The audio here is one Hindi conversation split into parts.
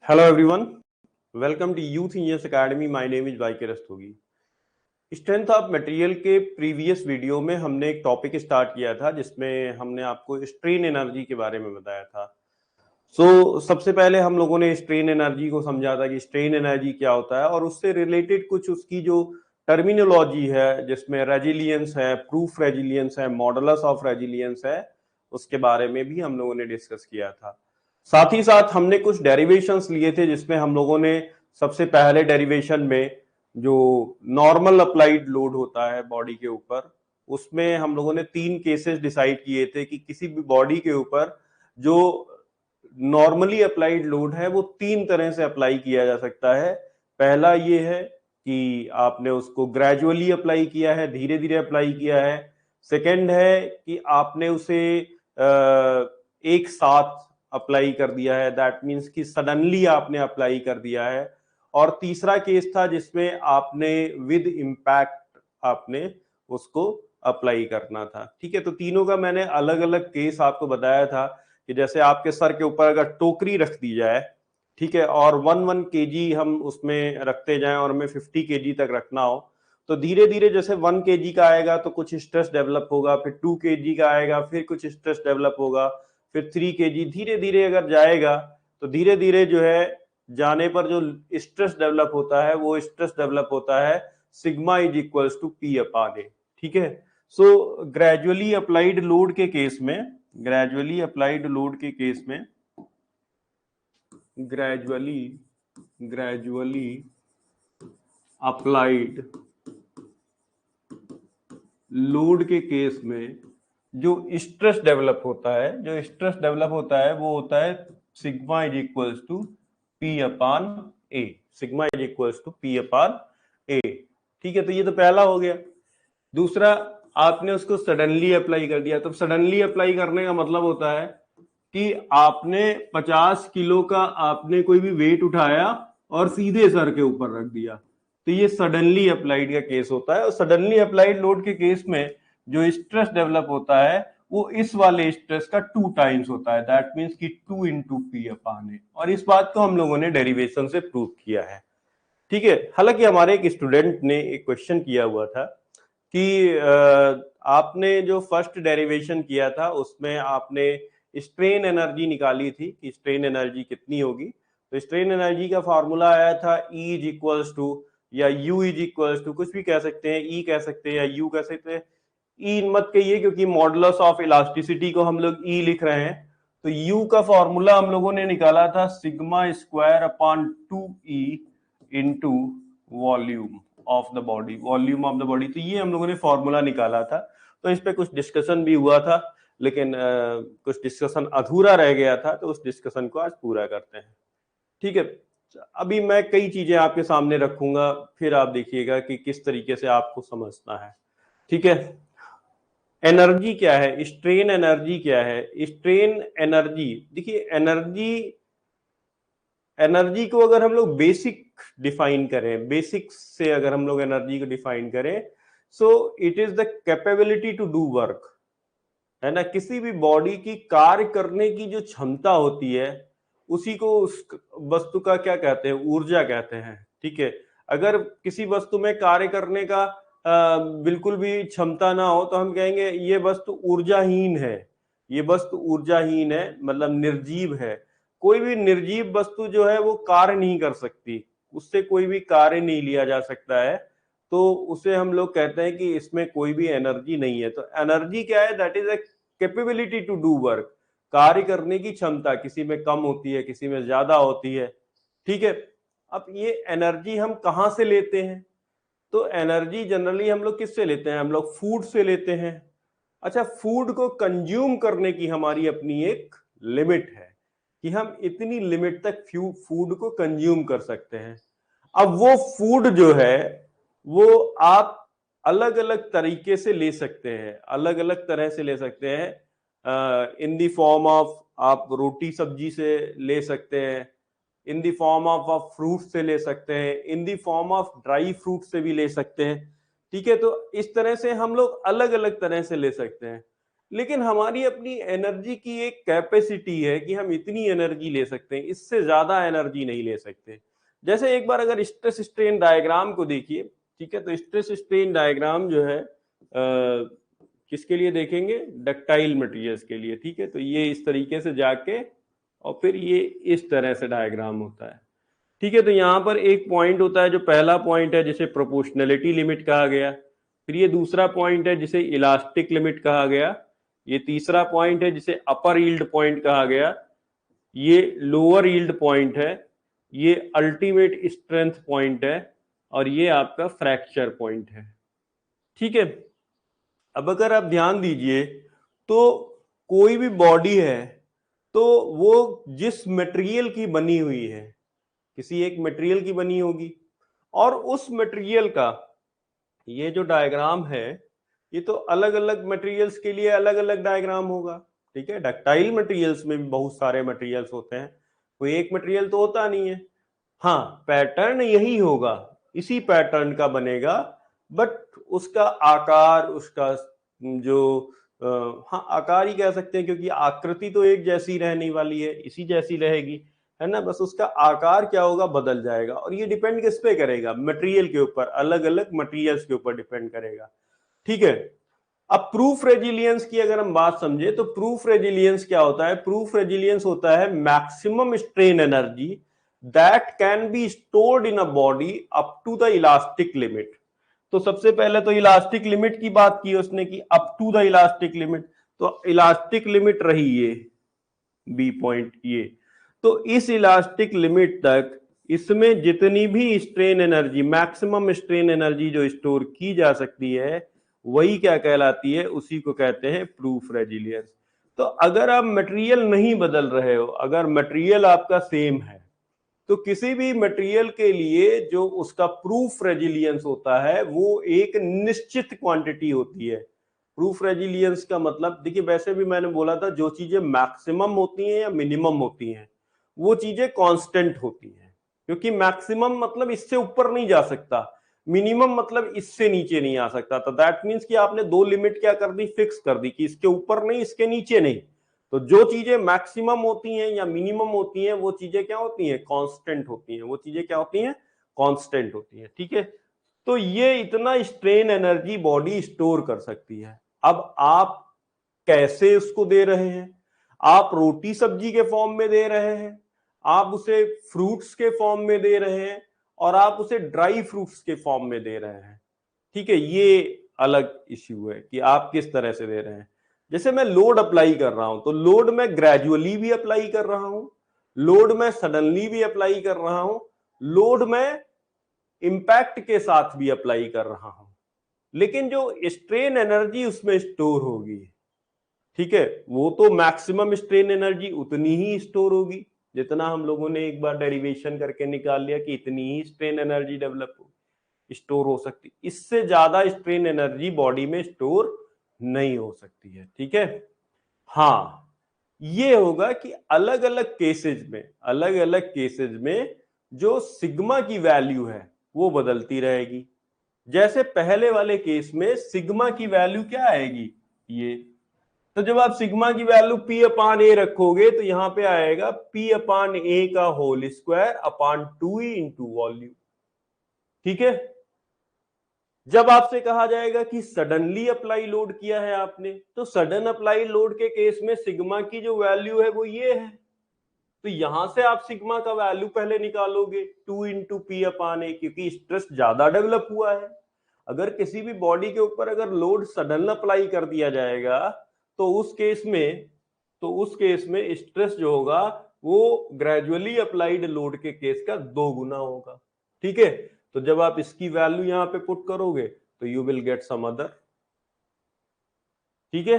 Hello everyone, welcome to Youth Engineers Academy. My name is YK Rastogi. Strength of material के प्रीवियस वीडियो में हमने एक टॉपिक स्टार्ट किया था जिसमें हमने आपको स्ट्रेन एनर्जी के बारे में बताया था। सबसे पहले हम लोगों ने स्ट्रेन एनर्जी को समझा था कि स्ट्रेन एनर्जी क्या होता है और उससे रिलेटेड कुछ उसकी जो टर्मिनोलॉजी है जिसमें रेजिलियंस है, प्रूफ रेजिलियंस है, मॉडुलस ऑफ रेजिलियंस है, उसके बारे में भी हम लोगों ने डिस्कस किया था। साथ ही साथ हमने कुछ डेरिवेशंस लिए थे जिसमें हम लोगों ने सबसे पहले डेरिवेशन में जो नॉर्मल अप्लाइड लोड होता है बॉडी के ऊपर, उसमें हम लोगों ने 3 केसेस डिसाइड किए थे कि किसी भी बॉडी के ऊपर जो नॉर्मली अप्लाइड लोड है वो 3 तरह से अप्लाई किया जा सकता है। पहला ये है कि आपने उसको ग्रेजुअली अप्लाई किया है, धीरे धीरे अप्लाई किया है। सेकंड है कि आपने उसे एक साथ अप्लाई कर दिया है, दैट मीन्स कि सडनली आपने अप्लाई कर दिया है। और तीसरा केस था जिसमें आपने विद इम्पैक्ट आपने उसको अप्लाई करना था। ठीक है, तो तीनों का मैंने अलग अलग केस आपको बताया था कि जैसे आपके सर के ऊपर अगर टोकरी रख दी जाए, ठीक है, और 1 kg हम उसमें रखते जाएं और हमें 50 kg तक रखना हो, तो धीरे धीरे जैसे 1 kg का आएगा तो कुछ स्ट्रेस डेवलप होगा, फिर 2 kg का आएगा, फिर कुछ स्ट्रेस डेवलप होगा, फिर 3 kg, धीरे धीरे अगर जाएगा तो धीरे धीरे जो है जाने पर जो स्ट्रेस डेवलप होता है वो स्ट्रेस डेवलप होता है sigma is equals to P upon a. ठीक है, सो ग्रेजुअली अप्लाइड लोड के केस में, ग्रेजुअली अप्लाइड लोड के केस में, ग्रेजुअली अप्लाइड लोड के केस में जो स्ट्रेस डेवलप होता है, जो स्ट्रेस डेवलप होता है वो होता है sigma is equals to P upon a, sigma is equals to P upon a. ठीक है, तो ये तो पहला हो गया। दूसरा, आपने उसको सडनली अप्लाई कर दिया। तो सडनली अप्लाई करने का मतलब होता है कि आपने 50 किलो का आपने कोई भी वेट उठाया और सीधे सर के ऊपर रख दिया, तो ये सडनली अप्लाइड का केस होता है। और सडनली अप्लाइड लोड के केस में जो स्ट्रेस डेवलप होता है वो इस वाले स्ट्रेस का 2 टाइम्स होता है, दैट मीन्स कि 2 इंटू पी अपॉन ए। और इस बात को हम लोगों ने डेरिवेशन से प्रूव किया है। ठीक है, हालांकि हमारे एक स्टूडेंट ने एक क्वेश्चन किया हुआ था कि आपने जो फर्स्ट डेरिवेशन किया था उसमें आपने स्ट्रेन एनर्जी निकाली थी कि स्ट्रेन एनर्जी कितनी होगी। तो स्ट्रेन एनर्जी का फॉर्मूला आया था E इज इक्वल्स टू, या U इज इक्वल्स टू, कुछ भी कह सकते हैं, E कह सकते हैं या U कह सकते हैं। E मत कहिए क्योंकि मॉडुलस ऑफ इलास्टिसिटी को हम लोग E लिख रहे हैं। तो U का फॉर्मूला हम लोगों ने निकाला था sigma square upon 2E into volume of the body, volume of the body. तो ये हम लोगों ने फॉर्मूला निकाला था। तो इस पे कुछ डिस्कशन भी हुआ था, लेकिन कुछ डिस्कशन अधूरा रह गया था, तो उस डिस्कशन को आज पूरा करते हैं। ठीक है, अभी मैं कई चीजें आपके सामने रखूंगा, फिर आप देखिएगा कि किस तरीके से आपको समझना है। ठीक है, एनर्जी क्या है, स्ट्रेन एनर्जी क्या है। स्ट्रेन एनर्जी, देखिए एनर्जी को अगर हम लोग बेसिक डिफाइन करें, बेसिक से अगर हम लोग एनर्जी को डिफाइन करें, so it is the capability to do work, है ना। किसी भी बॉडी की कार्य करने की जो क्षमता होती है उसी को उस वस्तु का क्या कहते हैं, ऊर्जा कहते हैं। ठीक है, अगर किसी वस्तु में कार्य करने का बिल्कुल भी क्षमता ना हो तो हम कहेंगे ये वस्तु ऊर्जाहीन है, ये वस्तु ऊर्जाहीन है, मतलब निर्जीव है। कोई भी निर्जीव वस्तु जो है वो कार्य नहीं कर सकती, उससे कोई भी कार्य नहीं लिया जा सकता है, तो उसे हम लोग कहते हैं कि इसमें कोई भी एनर्जी नहीं है। तो एनर्जी क्या है, that is a capability to do work, कार्य करने की क्षमता, किसी में कम होती है, किसी में ज्यादा होती है। ठीक है, अब ये एनर्जी हम कहां से लेते हैं, तो एनर्जी जनरली हम लोग किससे लेते हैं, हम लोग फूड से लेते हैं। अच्छा, फूड को कंज्यूम करने की हमारी अपनी एक लिमिट है कि हम इतनी लिमिट तक फूड को कंज्यूम कर सकते हैं। अब वो फूड जो है वो आप अलग अलग तरीके से ले सकते हैं, अलग अलग तरह से ले सकते हैं। इन द फॉर्म ऑफ आप रोटी सब्जी से ले सकते हैं, इन द फॉर्म ऑफ आप फ्रूट से ले सकते हैं, in the form of dry fruit से भी ले सकते हैं। ठीक है, तो इस तरह से हम लोग अलग अलग तरह से ले सकते हैं। लेकिन हमारी अपनी एनर्जी की एक कैपेसिटी है कि हम इतनी एनर्जी ले सकते हैं, इससे ज्यादा एनर्जी नहीं ले सकते। जैसे एक बार अगर स्ट्रेस स्ट्रेन डायग्राम को देखिए, ठीक है, तो स्ट्रेस स्ट्रेन डायग्राम जो है किसके लिए देखेंगे, डक्टाइल मटेरियल्स के लिए, ठीक है। तो ये इस तरीके से जाके और फिर ये इस तरह से डायग्राम होता है, ठीक है। तो यहाँ पर एक पॉइंट होता है, जो पहला पॉइंट है जिसे प्रोपोर्शनलिटी लिमिट कहा गया, फिर ये दूसरा पॉइंट है जिसे इलास्टिक लिमिट कहा गया, ये तीसरा पॉइंट है जिसे अपर यील्ड पॉइंट कहा गया, ये लोअर यील्ड पॉइंट है, ये अल्टीमेट स्ट्रेंथ पॉइंट है, और ये आपका फ्रैक्चर पॉइंट है, ठीक है। अब अगर आप ध्यान दीजिए तो कोई भी बॉडी है तो वो जिस मटेरियल की बनी हुई है, किसी एक मटेरियल की बनी होगी, और उस मटेरियल का ये जो डायग्राम है, ये तो अलग अलग मटेरियल्स के लिए अलग अलग डायग्राम होगा, ठीक है। डक्टाइल मटेरियल्स में भी बहुत सारे मटेरियल्स होते हैं, कोई एक मटेरियल तो होता नहीं है। हाँ, पैटर्न यही होगा, इसी पैटर्न का बनेगा, बट उसका आकार, उसका जो हाँ आकार ही कह सकते हैं, क्योंकि आकृति तो एक जैसी रहने वाली है, इसी जैसी रहेगी, है ना। बस उसका आकार क्या होगा, बदल जाएगा, और ये डिपेंड किस पे करेगा, मटेरियल के ऊपर, अलग अलग मटेरियल्स के ऊपर डिपेंड करेगा, ठीक है। अब प्रूफ रेजिलियंस की अगर हम बात समझे तो प्रूफ रेजिलियंस क्या होता है, प्रूफ रेजिलियंस होता है maximum strain energy that can be stored in a body up to the elastic limit. तो सबसे पहले तो इलास्टिक लिमिट की बात की उसने कि up to the elastic limit, तो इलास्टिक लिमिट रही ये बी पॉइंट, ये तो इस इलास्टिक लिमिट तक इसमें जितनी भी strain energy, maximum strain energy जो स्टोर की जा सकती है, वही क्या कहलाती है, उसी को कहते हैं प्रूफ रेजिलियंस। तो अगर आप मटेरियल नहीं बदल रहे हो, अगर मटेरियल आपका सेम है, तो किसी भी मटेरियल के लिए जो उसका प्रूफ रेजिलियंस होता है वो एक निश्चित क्वांटिटी होती है। प्रूफ रेजिलियंस का मतलब देखिए, वैसे भी मैंने बोला था जो चीजें मैक्सिमम होती हैं या मिनिमम होती हैं वो चीजें कांस्टेंट होती हैं, क्योंकि मैक्सिमम मतलब इससे ऊपर नहीं जा सकता, मिनिमम मतलब इससे नीचे नहीं आ सकता। तो दैट मींस कि आपने दो लिमिट क्या कर दी, फिक्स कर दी कि इसके ऊपर नहीं, इसके नीचे नहीं। तो जो चीजें मैक्सिमम होती हैं या मिनिमम होती हैं वो चीजें क्या होती हैं, कांस्टेंट होती हैं, वो चीजें क्या होती हैं, कांस्टेंट होती हैं, ठीक है। तो ये इतना स्ट्रेन एनर्जी बॉडी स्टोर कर सकती है। अब आप कैसे उसको दे रहे हैं, आप रोटी सब्जी के फॉर्म में दे रहे हैं, आप उसे फ्रूट्स के फॉर्म में दे रहे हैं, और आप उसे ड्राई फ्रूट्स के फॉर्म में दे रहे हैं, ठीक है। ये अलग इश्यू है कि आप किस तरह से दे रहे हैं। जैसे मैं लोड अप्लाई कर रहा हूं तो लोड मैं ग्रेजुअली भी अप्लाई कर रहा हूं, लोड मैं सडनली भी अप्लाई कर रहा हूं, लोड मैं इंपैक्ट के साथ भी अप्लाई कर रहा हूं, लेकिन जो स्ट्रेन एनर्जी उसमें स्टोर होगी, ठीक है, वो तो मैक्सिमम स्ट्रेन एनर्जी उतनी ही स्टोर होगी जितना हम लोगों ने एक बार डेरिवेशन करके निकाल लिया कि इतनी ही स्ट्रेन एनर्जी डेवलप होगी, स्टोर हो सकती, इससे ज्यादा स्ट्रेन एनर्जी बॉडी में स्टोर नहीं हो सकती है, ठीक है। हाँ, ये होगा कि अलग अलग केसेस में, अलग अलग केसेस में जो सिग्मा की वैल्यू है वो बदलती रहेगी। जैसे पहले वाले केस में सिग्मा की वैल्यू क्या आएगी, ये, तो जब आप सिग्मा की वैल्यू पी अपान ए रखोगे तो यहां पे आएगा पी अपान ए का whole square upon 2e into volume, ठीक है। जब आपसे कहा जाएगा कि सडनली अप्लाई लोड किया है आपने, तो सडन अप्लाई लोड के केस में सिग्मा की जो वैल्यू है वो ये है, तो यहां से आप सिग्मा का वैल्यू पहले निकालोगे 2 इंटू पी अपान ए, क्योंकि स्ट्रेस ज्यादा डेवलप हुआ है। अगर किसी भी बॉडी के ऊपर अगर लोड सडन अप्लाई कर दिया जाएगा तो उस केस में स्ट्रेस जो होगा वो ग्रेजुअली अप्लाइड लोड के केस का 2 गुना होगा, ठीक है। तो जब आप इसकी वैल्यू यहां पे पुट करोगे तो you will get some other, ठीक है।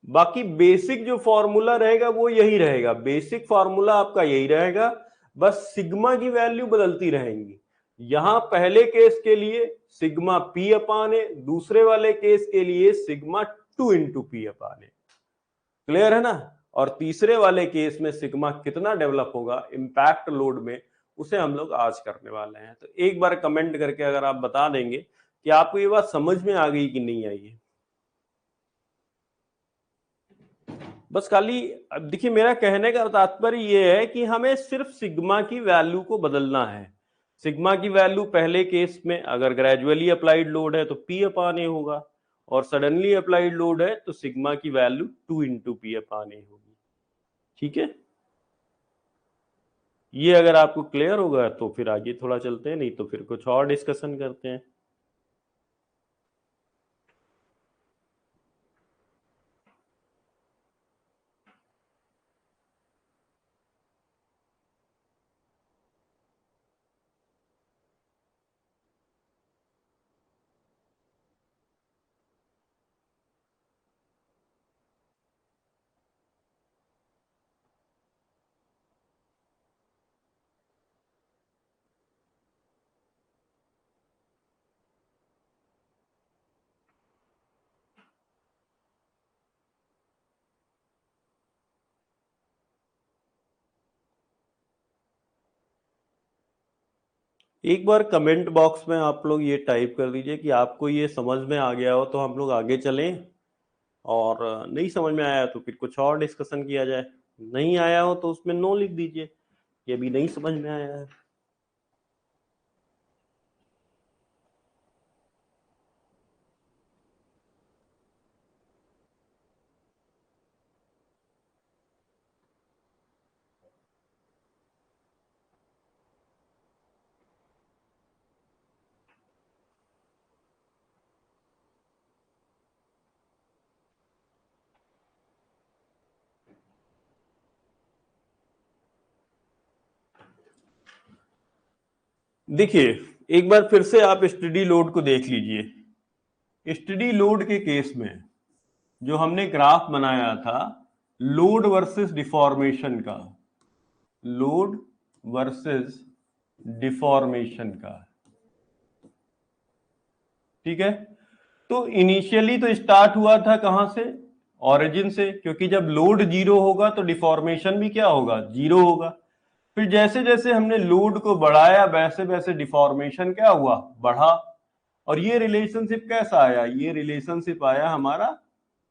बाकी बेसिक जो फॉर्मूला रहेगा वो यही रहेगा, बेसिक फॉर्मूला आपका यही रहेगा, बस सिग्मा की वैल्यू बदलती रहेंगी। यहां पहले केस के लिए सिग्मा पी अपान ए, दूसरे वाले केस के लिए सिग्मा 2 इंटू पी अपान ए, क्लियर है ना। और तीसरे वाले केस में सिग्मा कितना डेवलप होगा इंपैक्ट लोड में, उसे हम लोग आज करने वाले हैं। तो एक बार कमेंट करके अगर आप बता देंगे कि आपको ये बात समझ में आ गई कि नहीं आई है। बस खाली अब देखिए, मेरा कहने का तात्पर्य ये है कि हमें सिर्फ सिग्मा की वैल्यू को बदलना है। सिग्मा की वैल्यू पहले केस में अगर ग्रेजुअली अप्लाइड लोड है तो P अपान ए होगा, और सडनली अप्लाइड लोड है तो सिग्मा की वैल्यू 2 इंटू पी अपान ए होगी। ठीक है, ये अगर आपको क्लियर होगा तो फिर आगे थोड़ा चलते हैं, नहीं तो फिर कुछ और डिस्कशन करते हैं। एक बार कमेंट बॉक्स में आप लोग ये टाइप कर दीजिए कि आपको ये समझ में आ गया हो तो हम लोग आगे चलें, और नहीं समझ में आया तो फिर कुछ और डिस्कशन किया जाए। नहीं आया हो तो उसमें नो लिख दीजिए कि अभी नहीं समझ में आया है। देखिए, एक बार फिर से आप स्टडी लोड को देख लीजिए। स्टडी लोड के केस में जो हमने ग्राफ बनाया था लोड वर्सेस डिफॉर्मेशन का, लोड वर्सेस डिफॉर्मेशन का, ठीक है। तो इनिशियली तो स्टार्ट हुआ था कहां से? ओरिजिन से, क्योंकि जब लोड जीरो होगा तो डिफॉर्मेशन भी क्या होगा? जीरो होगा। फिर जैसे जैसे हमने लोड को बढ़ाया वैसे वैसे डिफॉर्मेशन क्या हुआ? बढ़ा। और ये रिलेशनशिप कैसा आया? ये रिलेशनशिप आया हमारा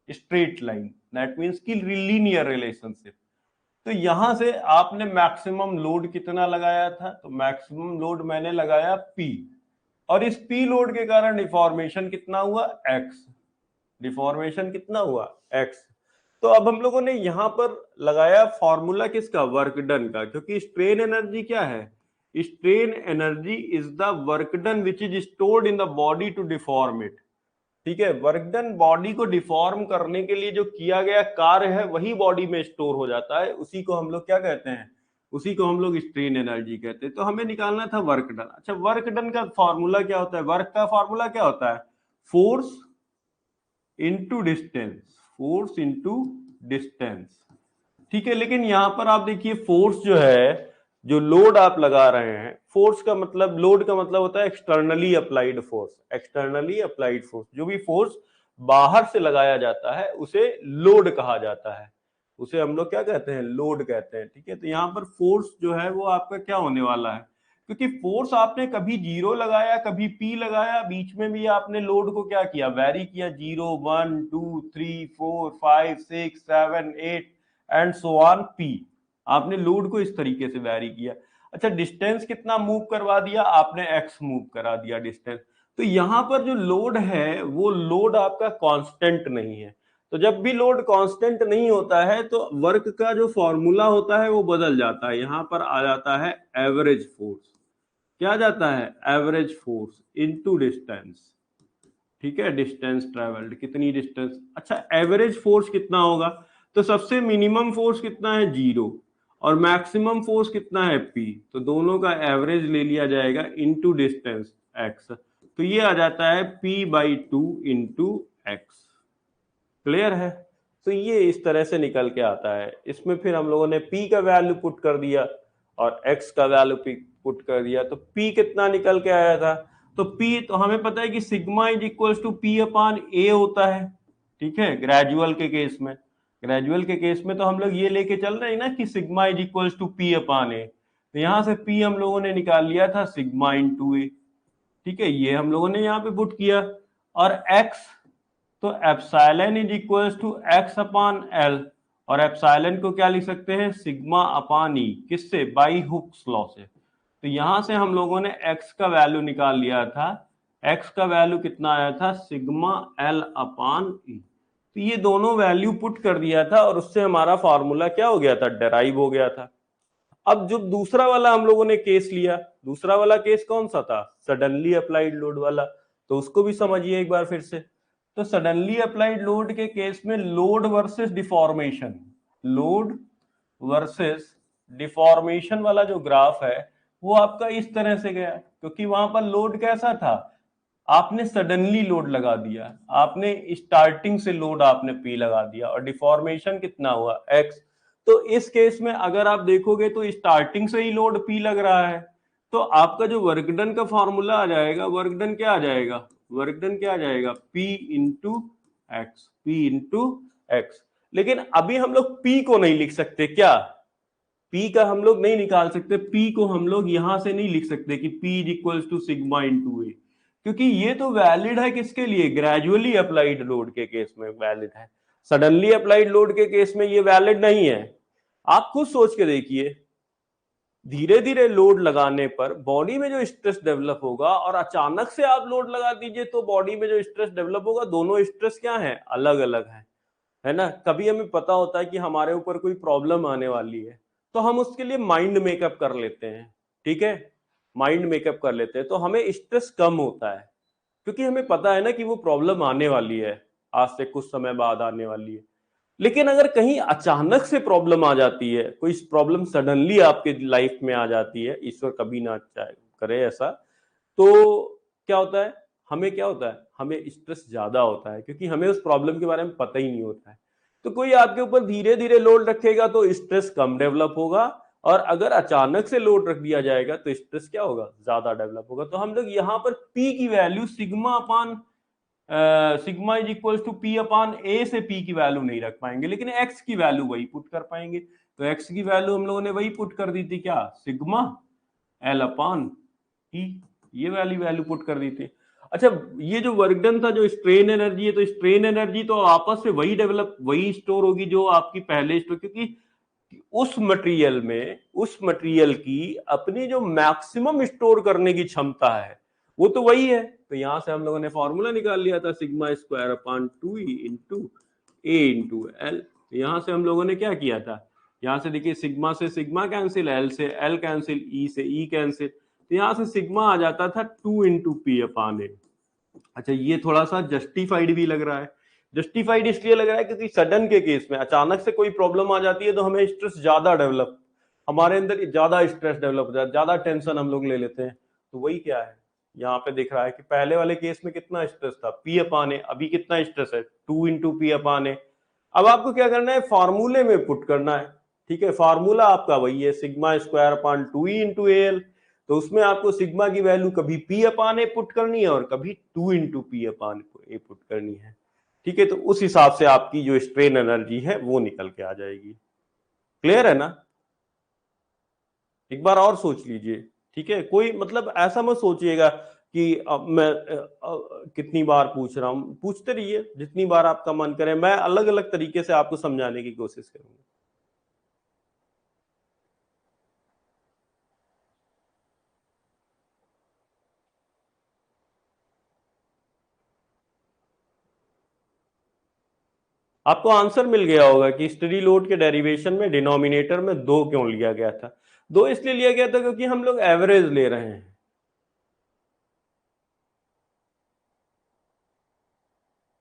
स्ट्रेट लाइन, दैट मीन्स की लीनियर रिलेशनशिप। तो यहां से आपने मैक्सिमम लोड कितना लगाया था? तो मैक्सिमम लोड मैंने लगाया P, और इस P लोड के कारण डिफॉर्मेशन कितना हुआ? X। डिफॉर्मेशन कितना हुआ? X। तो अब हम लोगों ने यहां पर लगाया फॉर्मूला किसका? वर्क डन का, क्योंकि स्ट्रेन एनर्जी क्या है? Strain energy is the work done which is stored in the body to deform it. ठीक है, वर्क डन बॉडी को डिफॉर्म करने के लिए जो किया गया कार्य है वही बॉडी में स्टोर हो जाता है, उसी को हम लोग क्या कहते हैं? उसी को हम लोग स्ट्रेन एनर्जी कहते हैं। तो हमें निकालना था वर्क डन। अच्छा, वर्क डन का फॉर्मूला क्या होता है? वर्क का फॉर्मूला क्या होता है? Force into distance, force into distance. ठीक है, लेकिन यहां पर आप देखिए फोर्स जो है, जो लोड आप लगा रहे हैं, फोर्स का मतलब, लोड का मतलब होता है externally applied force. Externally applied force, जो भी फोर्स बाहर से लगाया जाता है उसे लोड कहा जाता है, उसे हम लोग क्या कहते हैं? लोड कहते हैं। ठीक है, तो यहाँ पर फोर्स जो है वो आपका क्या होने वाला है? क्योंकि फोर्स आपने कभी जीरो लगाया, कभी P लगाया, बीच में भी आपने लोड को क्या किया? वेरी किया। 0 1 2 3 4 5 6 7 8 एंड सो ऑन P। आपने लोड को इस तरीके से वैरी किया। अच्छा, डिस्टेंस कितना मूव करवा दिया आपने? X मूव करा दिया डिस्टेंस। तो यहां पर जो लोड है वो लोड आपका कांस्टेंट नहीं है। तो जब भी लोड कांस्टेंट नहीं होता है तो वर्क का जो फॉर्मूला होता है वो बदल जाता है। यहां पर आ जाता है एवरेज फोर्स। क्या आ जाता है? Average force into distance. ठीक है, डिस्टेंस ट्रेवल्ड, कितनी डिस्टेंस। अच्छा, एवरेज फोर्स कितना होगा? तो सबसे मिनिमम फोर्स कितना है? 0। और मैक्सिमम फोर्स कितना है? P। तो दोनों का एवरेज ले लिया जाएगा इनटू डिस्टेंस x। तो ये आ जाता है P/2 इंटू एक्स। क्लियर है? तो ये इस तरह से निकल के आता है। इसमें फिर हम लोगों ने P का वैल्यू पुट कर दिया और X का वैल्यू पुट कर दिया, तो P कितना निकल के आया था? तो P, तो हमें पता है कि sigma is equal to P upon A होता है। ठीक है, ग्रेजुअल के केस में, ग्रेजुअल के केस में तो हम लोग ये लेके चल रहे हैं ना कि sigma is equal to P upon A। तो यहां से P हम लोगों ने निकाल लिया था सिग्मा इंटू A। ठीक है, ये हम लोगों ने यहाँ पे पुट किया। और X, तो epsilon is equal to x upon L. और एप्सिलॉन को क्या लिख सकते हैं, सिग्मा अपान ई, किससे, बाई हुक्स लॉ से। तो यहां से हम लोगों ने x का वैल्यू निकाल लिया था, x का वैल्यू कितना आया था, सिग्मा एल अपान ई। तो ये दोनों वैल्यू पुट कर दिया था और उससे हमारा फॉर्मूला क्या हो गया था, डेराइव हो गया था। अब जो दूसरा वाला हम लोगों ने केस लिया, दूसरा वाला केस कौन सा था, सडनली अप्लाइड लोड वाला, तो उसको भी समझिए एक बार फिर से। तो सडनली अप्लाइड लोड के केस में load versus deformation, load versus deformation वाला जो ग्राफ है वो आपका इस तरह से गया, क्योंकि वहां पर लोड कैसा था, आपने सडनली लोड लगा दिया, आपने स्टार्टिंग से लोड आपने पी लगा दिया और डिफॉर्मेशन कितना हुआ एक्स। तो इस केस में अगर आप देखोगे तो स्टार्टिंग से ही लोड पी लग रहा है, तो आपका जो वर्क डन का फॉर्मूला आ जाएगा, वर्क डन क्या आ जाएगा, वर्क डन क्या आ जाएगा, P into x, P into x. लेकिन अभी हम लोग P को नहीं लिख सकते, क्या P का हम लोग नहीं निकाल सकते, P को हम लोग यहां से नहीं लिख सकते कि P is equals to sigma into a, क्योंकि ये तो वैलिड है किसके लिए, ग्रेजुअली अप्लाइड लोड के केस में वैलिड है, सडनली अप्लाइड लोड के केस में ये वैलिड नहीं है। आप खुद सोच के देखिए, धीरे धीरे लोड लगाने पर बॉडी में जो स्ट्रेस डेवलप होगा और अचानक से आप लोड लगा दीजिए तो बॉडी में जो स्ट्रेस डेवलप होगा, दोनों स्ट्रेस क्या है, अलग अलग है ना। कभी हमें पता होता है कि हमारे ऊपर कोई प्रॉब्लम आने वाली है, तो हम उसके लिए माइंड मेकअप कर लेते हैं, ठीक है, माइंड मेकअप कर लेते हैं तो हमें स्ट्रेस कम होता है, क्योंकि हमें पता है ना कि वो प्रॉब्लम आने वाली है, आज से कुछ समय बाद आने वाली है। लेकिन अगर कहीं अचानक से प्रॉब्लम आ जाती है, कोई प्रॉब्लम सडनली आपके लाइफ में आ जाती है, ईश्वर कभी ना चाहे करे ऐसा, तो क्या होता है, हमें क्या होता है, हमें स्ट्रेस ज्यादा होता है, क्योंकि हमें उस प्रॉब्लम के बारे में पता ही नहीं होता है। तो कोई आपके ऊपर धीरे धीरे लोड रखेगा तो स्ट्रेस कम डेवलप होगा, और अगर अचानक से लोड रख दिया जाएगा तो स्ट्रेस क्या होगा, ज्यादा डेवलप होगा। तो हम लोग यहाँ पर P की value sigma upon sigma is equal to p upon a से पी की वैल्यू नहीं रख पाएंगे, लेकिन एक्स की वैल्यू वही पुट कर पाएंगे। तो एक्स की वैल्यू हम लोगों ने वही पुट कर दी थी, क्या, सिग्मा एल अपान ई, ये वाली वैल्यू पुट कर दी थी। अच्छा, ये जो वर्क डन था, जो स्ट्रेन एनर्जी है, तो स्ट्रेन एनर्जी तो आपस से वही डेवलप, वही स्टोर होगी जो आपकी पहले स्टोर, क्योंकि उस मटेरियल में, उस मटेरियल की अपनी जो मैक्सिमम स्टोर करने की क्षमता है वो तो वही है। तो यहां से हम लोगों ने फॉर्मूला निकाल लिया था, sigma square upon 2e into a into l. यहां से हम लोगों ने क्या किया था, यहां से देखिए सिग्मा से सिग्मा कैंसिल, एल से एल कैंसिल, ई से ई कैंसिल, तो यहां से सिग्मा आ जाता था 2 इंटू पी अपान ए। अच्छा, ये थोड़ा सा जस्टिफाइड भी लग रहा है, जस्टिफाइड इसलिए लग रहा है क्योंकि सडन के केस में अचानक से कोई प्रॉब्लम आ जाती है तो हमें स्ट्रेस ज्यादा डेवलप, हमारे अंदर ज्यादा स्ट्रेस डेवलप हो जाता है, ज्यादा टेंशन हम लोग ले लेते हैं। तो वही क्या है, यहाँ पे दिख रहा है कि पहले वाले केस में कितना स्ट्रेस था, पी अपान ए, अभी कितना स्ट्रेस है, 2 इंटू पी अपान ए। अब आपको क्या करना है, फॉर्मूले में पुट करना है, ठीक है, फॉर्मूला आपका वही है, sigma square upon 2e into A L. तो उसमें आपको सिग्मा की वैल्यू कभी पी अपान ए पुट करनी है और कभी 2 इंटू पी अपान ए पुट करनी है, ठीक है। तो उस हिसाब से आपकी जो स्ट्रेन एनर्जी है वो निकल के आ जाएगी। क्लियर है ना, एक बार और सोच लीजिए, ठीक है, कोई मतलब ऐसा मत सोचिएगा कि अब मैं कितनी बार पूछ रहा हूं, पूछते रहिए जितनी बार आपका मन करे, मैं अलग अलग तरीके से आपको समझाने की कोशिश करूंगा। आपको आंसर मिल गया होगा कि स्टडी लोड के डेरिवेशन में डिनोमिनेटर में 2 क्यों लिया गया था। 2 इसलिए लिया गया था क्योंकि हम लोग एवरेज ले रहे हैं।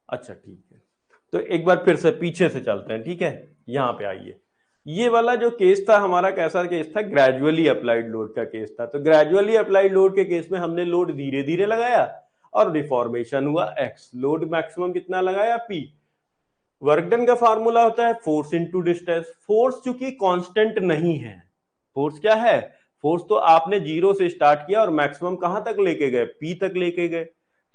अच्छा ठीक है, तो एक बार फिर से पीछे से चलते हैं, ठीक है, यहां पे आइए। ये वाला जो केस था हमारा कैसा केस था, ग्रेजुअली अप्लाइड लोड का केस था। तो ग्रेजुअली अप्लाइड लोड के केस में हमने लोड धीरे धीरे लगाया और डिफॉर्मेशन हुआ एक्स, लोड मैक्सिमम कितना लगाया, पी। वर्क डन का फार्मूला होता है फोर्स इनटू डिस्टेंस। फोर्स चूंकि कांस्टेंट नहीं है, फोर्स क्या है, फोर्स तो आपने जीरो से स्टार्ट किया और मैक्सिमम कहां तक लेके गए, पी तक लेके गए,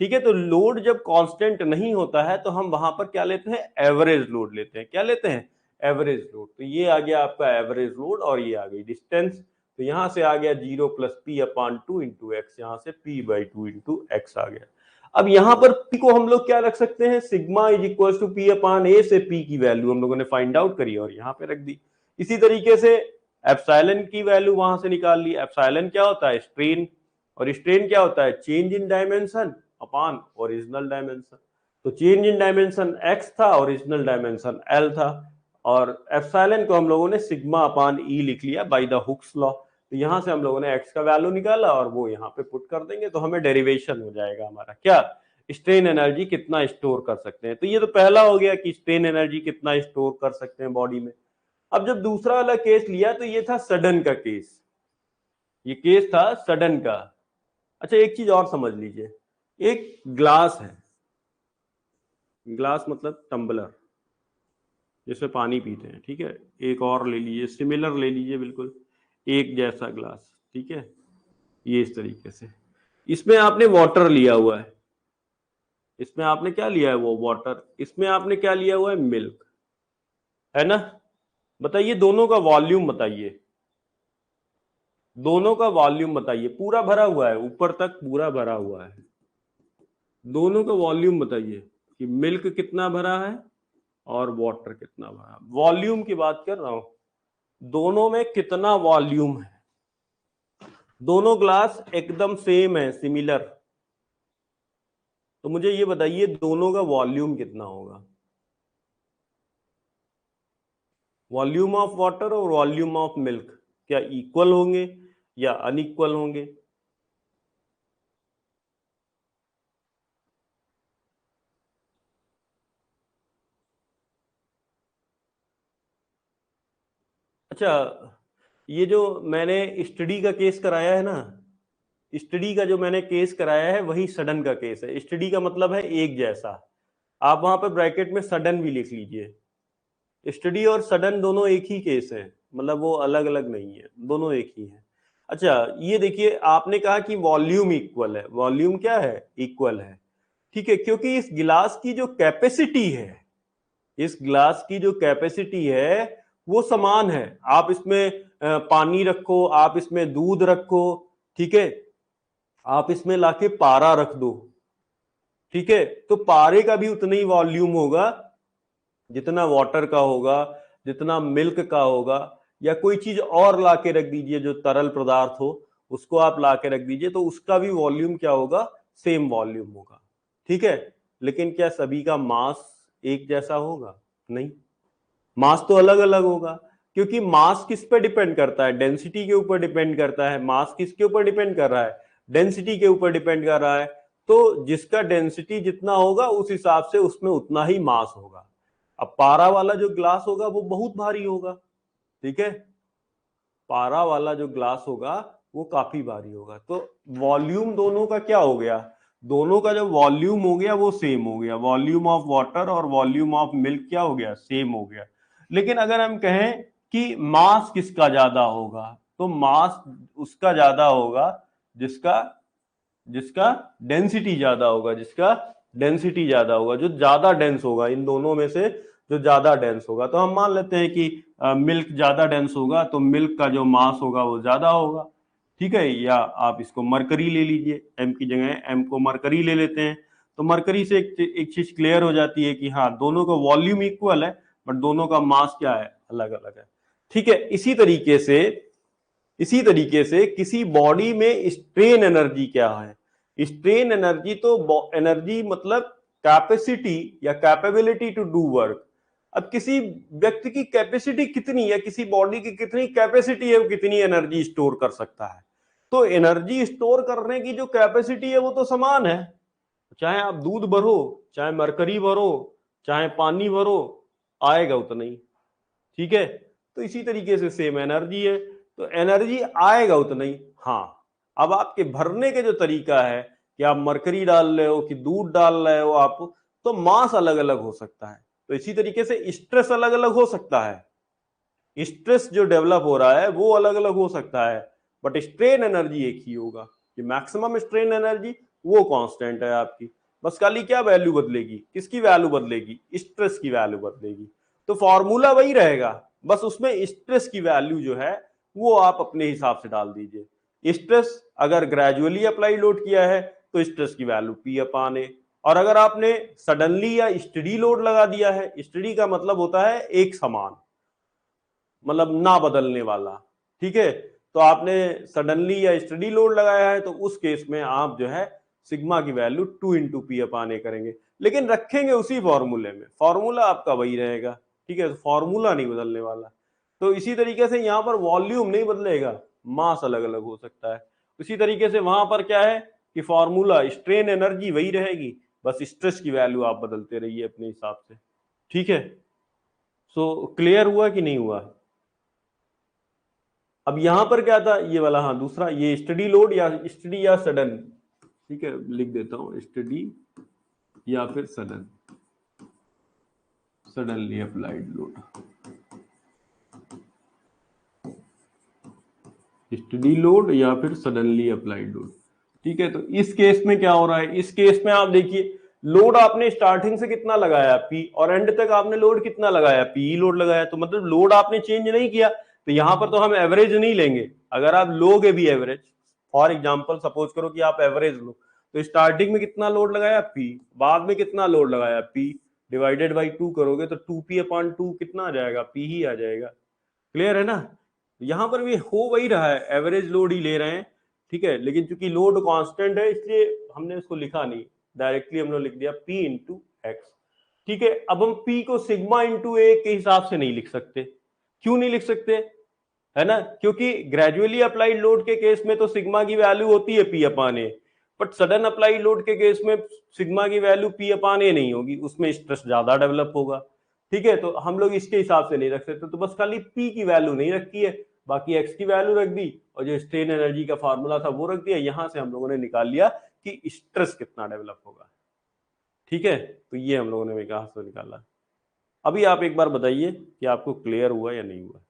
ठीक है। तो लोड जब कांस्टेंट नहीं होता है तो हम वहां पर क्या लेते हैं, एवरेज लोड लेते हैं, क्या लेते हैं, एवरेज लोड। तो ये आ गया आपका एवरेज लोड और ये आ गई डिस्टेंस। तो यहां से आ गया 0 प्लस पी अपान 2 इंटू एक्स, यहां से पी बाई 2 इंटू एक्स आ गया। अब यहां पर P को हम लोग क्या रख सकते हैं, sigma is equal to P upon A से P की वैल्यू हम लोगों ने फाइंड आउट करी और यहां पे रख दी। इसी तरीके से एप्सिलॉन की वैल्यू वहां से निकाल ली। एप्सिलॉन क्या होता है, स्ट्रेन, और स्ट्रेन क्या होता है, change in dimension upon original dimension. तो चेंज इन डायमेंशन x था, ओरिजिनल डायमेंशन L था, और एप्सिलॉन को हम लोगों ने सिग्मा अपान E लिख लिया बाय द हुक्स लॉ। तो यहां से हम लोगों ने x का वैल्यू निकाला और वो यहाँ पे पुट कर देंगे तो हमें डेरिवेशन हो जाएगा हमारा क्या, स्ट्रेन एनर्जी कितना स्टोर कर सकते हैं। तो ये तो पहला हो गया कि स्ट्रेन एनर्जी कितना स्टोर कर सकते हैं बॉडी में। अब जब दूसरा वाला केस लिया तो ये था सडन का केस, ये केस था सडन का। अच्छा एक चीज और समझ लीजिए, एक ग्लास है, ग्लास मतलब टम्बलर जिसमें पानी पीते हैं, ठीक है, एक और ले लीजिए, सिमिलर ले लीजिए, बिल्कुल एक जैसा ग्लास, ठीक है, ये इस तरीके से, इसमें आपने वाटर लिया हुआ है, इसमें आपने क्या लिया है, वो वाटर, इसमें आपने क्या लिया हुआ है, मिल्क, है ना। बताइए दोनों का वॉल्यूम बताइए, दोनों का वॉल्यूम बताइए, पूरा भरा हुआ है, ऊपर तक पूरा भरा हुआ है, दोनों का वॉल्यूम बताइए कि मिल्क कितना भरा है और वाटर कितना भरा। वॉल्यूम की बात कर रहा हूं, दोनों में कितना वॉल्यूम है, दोनों ग्लास एकदम सेम है, सिमिलर, तो मुझे ये बताइए दोनों का वॉल्यूम कितना होगा, वॉल्यूम ऑफ वाटर और वॉल्यूम ऑफ मिल्क क्या इक्वल होंगे या अनइक्वल होंगे। अच्छा ये जो मैंने स्टडी का केस कराया है ना, स्टडी का जो मैंने केस कराया है वही सडन का केस है। स्टडी का मतलब है एक जैसा, आप वहां पर ब्रैकेट में सडन भी लिख लीजिए। स्टडी और सडन दोनों एक ही केस है, मतलब वो अलग अलग नहीं है, दोनों एक ही है। अच्छा ये देखिए आपने कहा कि वॉल्यूम इक्वल है, वॉल्यूम क्या है, इक्वल है, ठीक है, क्योंकि इस गिलास की जो कैपेसिटी है, इस ग्लास की जो कैपेसिटी है वो समान है। आप इसमें पानी रखो, आप इसमें दूध रखो, ठीक है, आप इसमें लाके पारा रख दो, ठीक है, तो पारे का भी उतना ही वॉल्यूम होगा जितना वाटर का होगा, जितना मिल्क का होगा, या कोई चीज और लाके रख दीजिए जो तरल पदार्थ हो, उसको आप लाके रख दीजिए तो उसका भी वॉल्यूम क्या होगा, सेम वॉल्यूम होगा, ठीक है। लेकिन क्या सभी का मास एक जैसा होगा, नहीं, मास तो अलग अलग होगा, क्योंकि मास किस पे डिपेंड करता है, डेंसिटी के ऊपर डिपेंड करता है। मास किसके ऊपर डिपेंड कर रहा है, डेंसिटी के ऊपर डिपेंड कर रहा है। तो जिसका डेंसिटी जितना होगा उस हिसाब से उसमें उतना ही मास होगा। अब पारा वाला जो ग्लास होगा वो बहुत भारी होगा, ठीक है, पारा वाला जो ग्लास होगा वो काफी भारी होगा। तो वॉल्यूम दोनों का क्या हो गया, दोनों का जो वॉल्यूम हो गया वो सेम हो गया, वॉल्यूम ऑफ वाटर और वॉल्यूम ऑफ मिल्क क्या हो गया, सेम हो गया। लेकिन अगर हम कहें कि मास किसका ज्यादा होगा, तो मास उसका ज्यादा होगा जिसका जिसका डेंसिटी ज्यादा होगा, जिसका डेंसिटी ज्यादा होगा, जो ज्यादा डेंस होगा इन दोनों में से, जो ज्यादा डेंस होगा। तो हम मान लेते हैं कि मिल्क ज्यादा डेंस होगा तो मिल्क का जो मास होगा वो ज्यादा होगा, ठीक है। या आप इसको मरकरी ले लीजिए, एम की जगह एम को मरकरी ले लेते हैं, तो मरकरी से एक चीज क्लियर हो जाती है कि हाँ दोनों का वॉल्यूम इक्वल है बट दोनों का मास क्या है, अलग अलग है, ठीक है। इसी तरीके से किसी बॉडी में स्ट्रेन एनर्जी क्या है, स्ट्रेन एनर्जी तो एनर्जी मतलब कैपेसिटी या कैपेबिलिटी टू डू वर्क। अब किसी व्यक्ति की कैपेसिटी कितनी है, किसी बॉडी की कितनी कैपेसिटी है, वो कितनी एनर्जी स्टोर कर सकता है, तो एनर्जी स्टोर करने की जो कैपेसिटी है वो तो समान है, चाहे आप दूध भरो, चाहे मरकरी भरो, चाहे पानी भरो, आएगा उतना ही, ठीक है। तो इसी तरीके से सेम एनर्जी है, तो एनर्जी आएगा उतना ही। हाँ अब आपके भरने के जो तरीका है कि आप मरकरी डाल रहे हो कि दूध डाल रहे हो आप, तो मास अलग अलग हो सकता है। तो इसी तरीके से स्ट्रेस अलग अलग हो सकता है, स्ट्रेस जो डेवलप हो रहा है वो अलग अलग हो सकता है, बट स्ट्रेन एनर्जी एक ही होगा कि मैक्सिमम स्ट्रेन एनर्जी वो कांस्टेंट है आपकी। बस खाली क्या वैल्यू बदलेगी, किसकी वैल्यू बदलेगी, स्ट्रेस की वैल्यू बदलेगी। तो फॉर्मूला वही रहेगा, बस उसमें स्ट्रेस की वैल्यू जो है वो आप अपने हिसाब से डाल दीजिए। स्ट्रेस अगर ग्रेजुअली अप्लाई लोड किया है तो स्ट्रेस की वैल्यू P अपॉन A। और अगर आपने सडनली या स्टडी लोड लगा दिया है, स्टडी का मतलब होता है एक समान, मतलब ना बदलने वाला, ठीक है, तो आपने सडनली या स्टडी लोड लगाया है तो उस केस में आप जो है सिग्मा की वैल्यू 2 इंटू पी अपॉन ए करेंगे, लेकिन रखेंगे उसी फॉर्मूले में, फॉर्मूला आपका वही रहेगा, ठीक है, फॉर्मूला नहीं बदलने वाला। तो इसी तरीके से यहाँ पर वॉल्यूम नहीं बदलेगा, मास अलग अलग हो सकता है। उसी तरीके से वहां पर क्या है कि फॉर्मूला स्ट्रेन एनर्जी वही रहेगी, बस स्ट्रेस की वैल्यू आप बदलते रहिए अपने हिसाब से, ठीक है। सो क्लियर हुआ कि नहीं हुआ? अब यहां पर क्या था ये वाला, हाँ दूसरा, ये स्टडी लोड या स्टडी या सडन, ठीक है, लिख देता हूं स्टडी या फिर sudden, suddenly applied load, study load या फिर सडनली अप्लाइड लोड, ठीक है। तो इस केस में क्या हो रहा है, इस केस में आप देखिए लोड आपने स्टार्टिंग से कितना लगाया P और एंड तक आपने लोड कितना लगाया P लोड लगाया, तो मतलब लोड आपने चेंज नहीं किया। तो यहां पर तो हम एवरेज नहीं लेंगे, अगर आप लोगे भी एवरेज, फॉर एग्जांपल सपोज करो कि आप एवरेज लो, तो स्टार्टिंग में कितना लोड लगाया P, बाद में कितना लोड लगाया P, डिवाइडेड बाई 2 करोगे तो 2P अपॉन 2 कितना आ जाएगा, P ही आ जाएगा। क्लियर है ना? यहां पर भी हो वही रहा है, एवरेज लोड ही ले रहे हैं, ठीक है, लेकिन चूंकि लोड कांस्टेंट है इसलिए हमने उसको लिखा नहीं, डायरेक्टली हमने लिख दिया P इंटू एक्स, ठीक है। अब हम P को सिग्मा इंटू ए के हिसाब से नहीं लिख सकते, क्यों नहीं लिख सकते, है ना, क्योंकि ग्रेजुअली अप्लाइड लोड के केस में तो सिग्मा की वैल्यू होती है P upon A, but sudden applied load के केस में सिग्मा की वैल्यू P अपॉन ए नहीं होगी, उसमें स्ट्रेस ज्यादा डेवलप होगा, ठीक है। तो हम लोग इसके हिसाब से नहीं रख सकते, तो बस खाली P की वैल्यू नहीं रखी है, बाकी एक्स की वैल्यू रख दी और जो स्ट्रेन एनर्जी का फार्मूला था वो रख दिया, यहां से हम लोगों ने निकाल लिया कि स्ट्रेस कितना डेवलप होगा, ठीक है। तो ये हम लोगों ने कहा से निकाला। अभी आप एक बार बताइए कि आपको क्लियर हुआ या नहीं हुआ।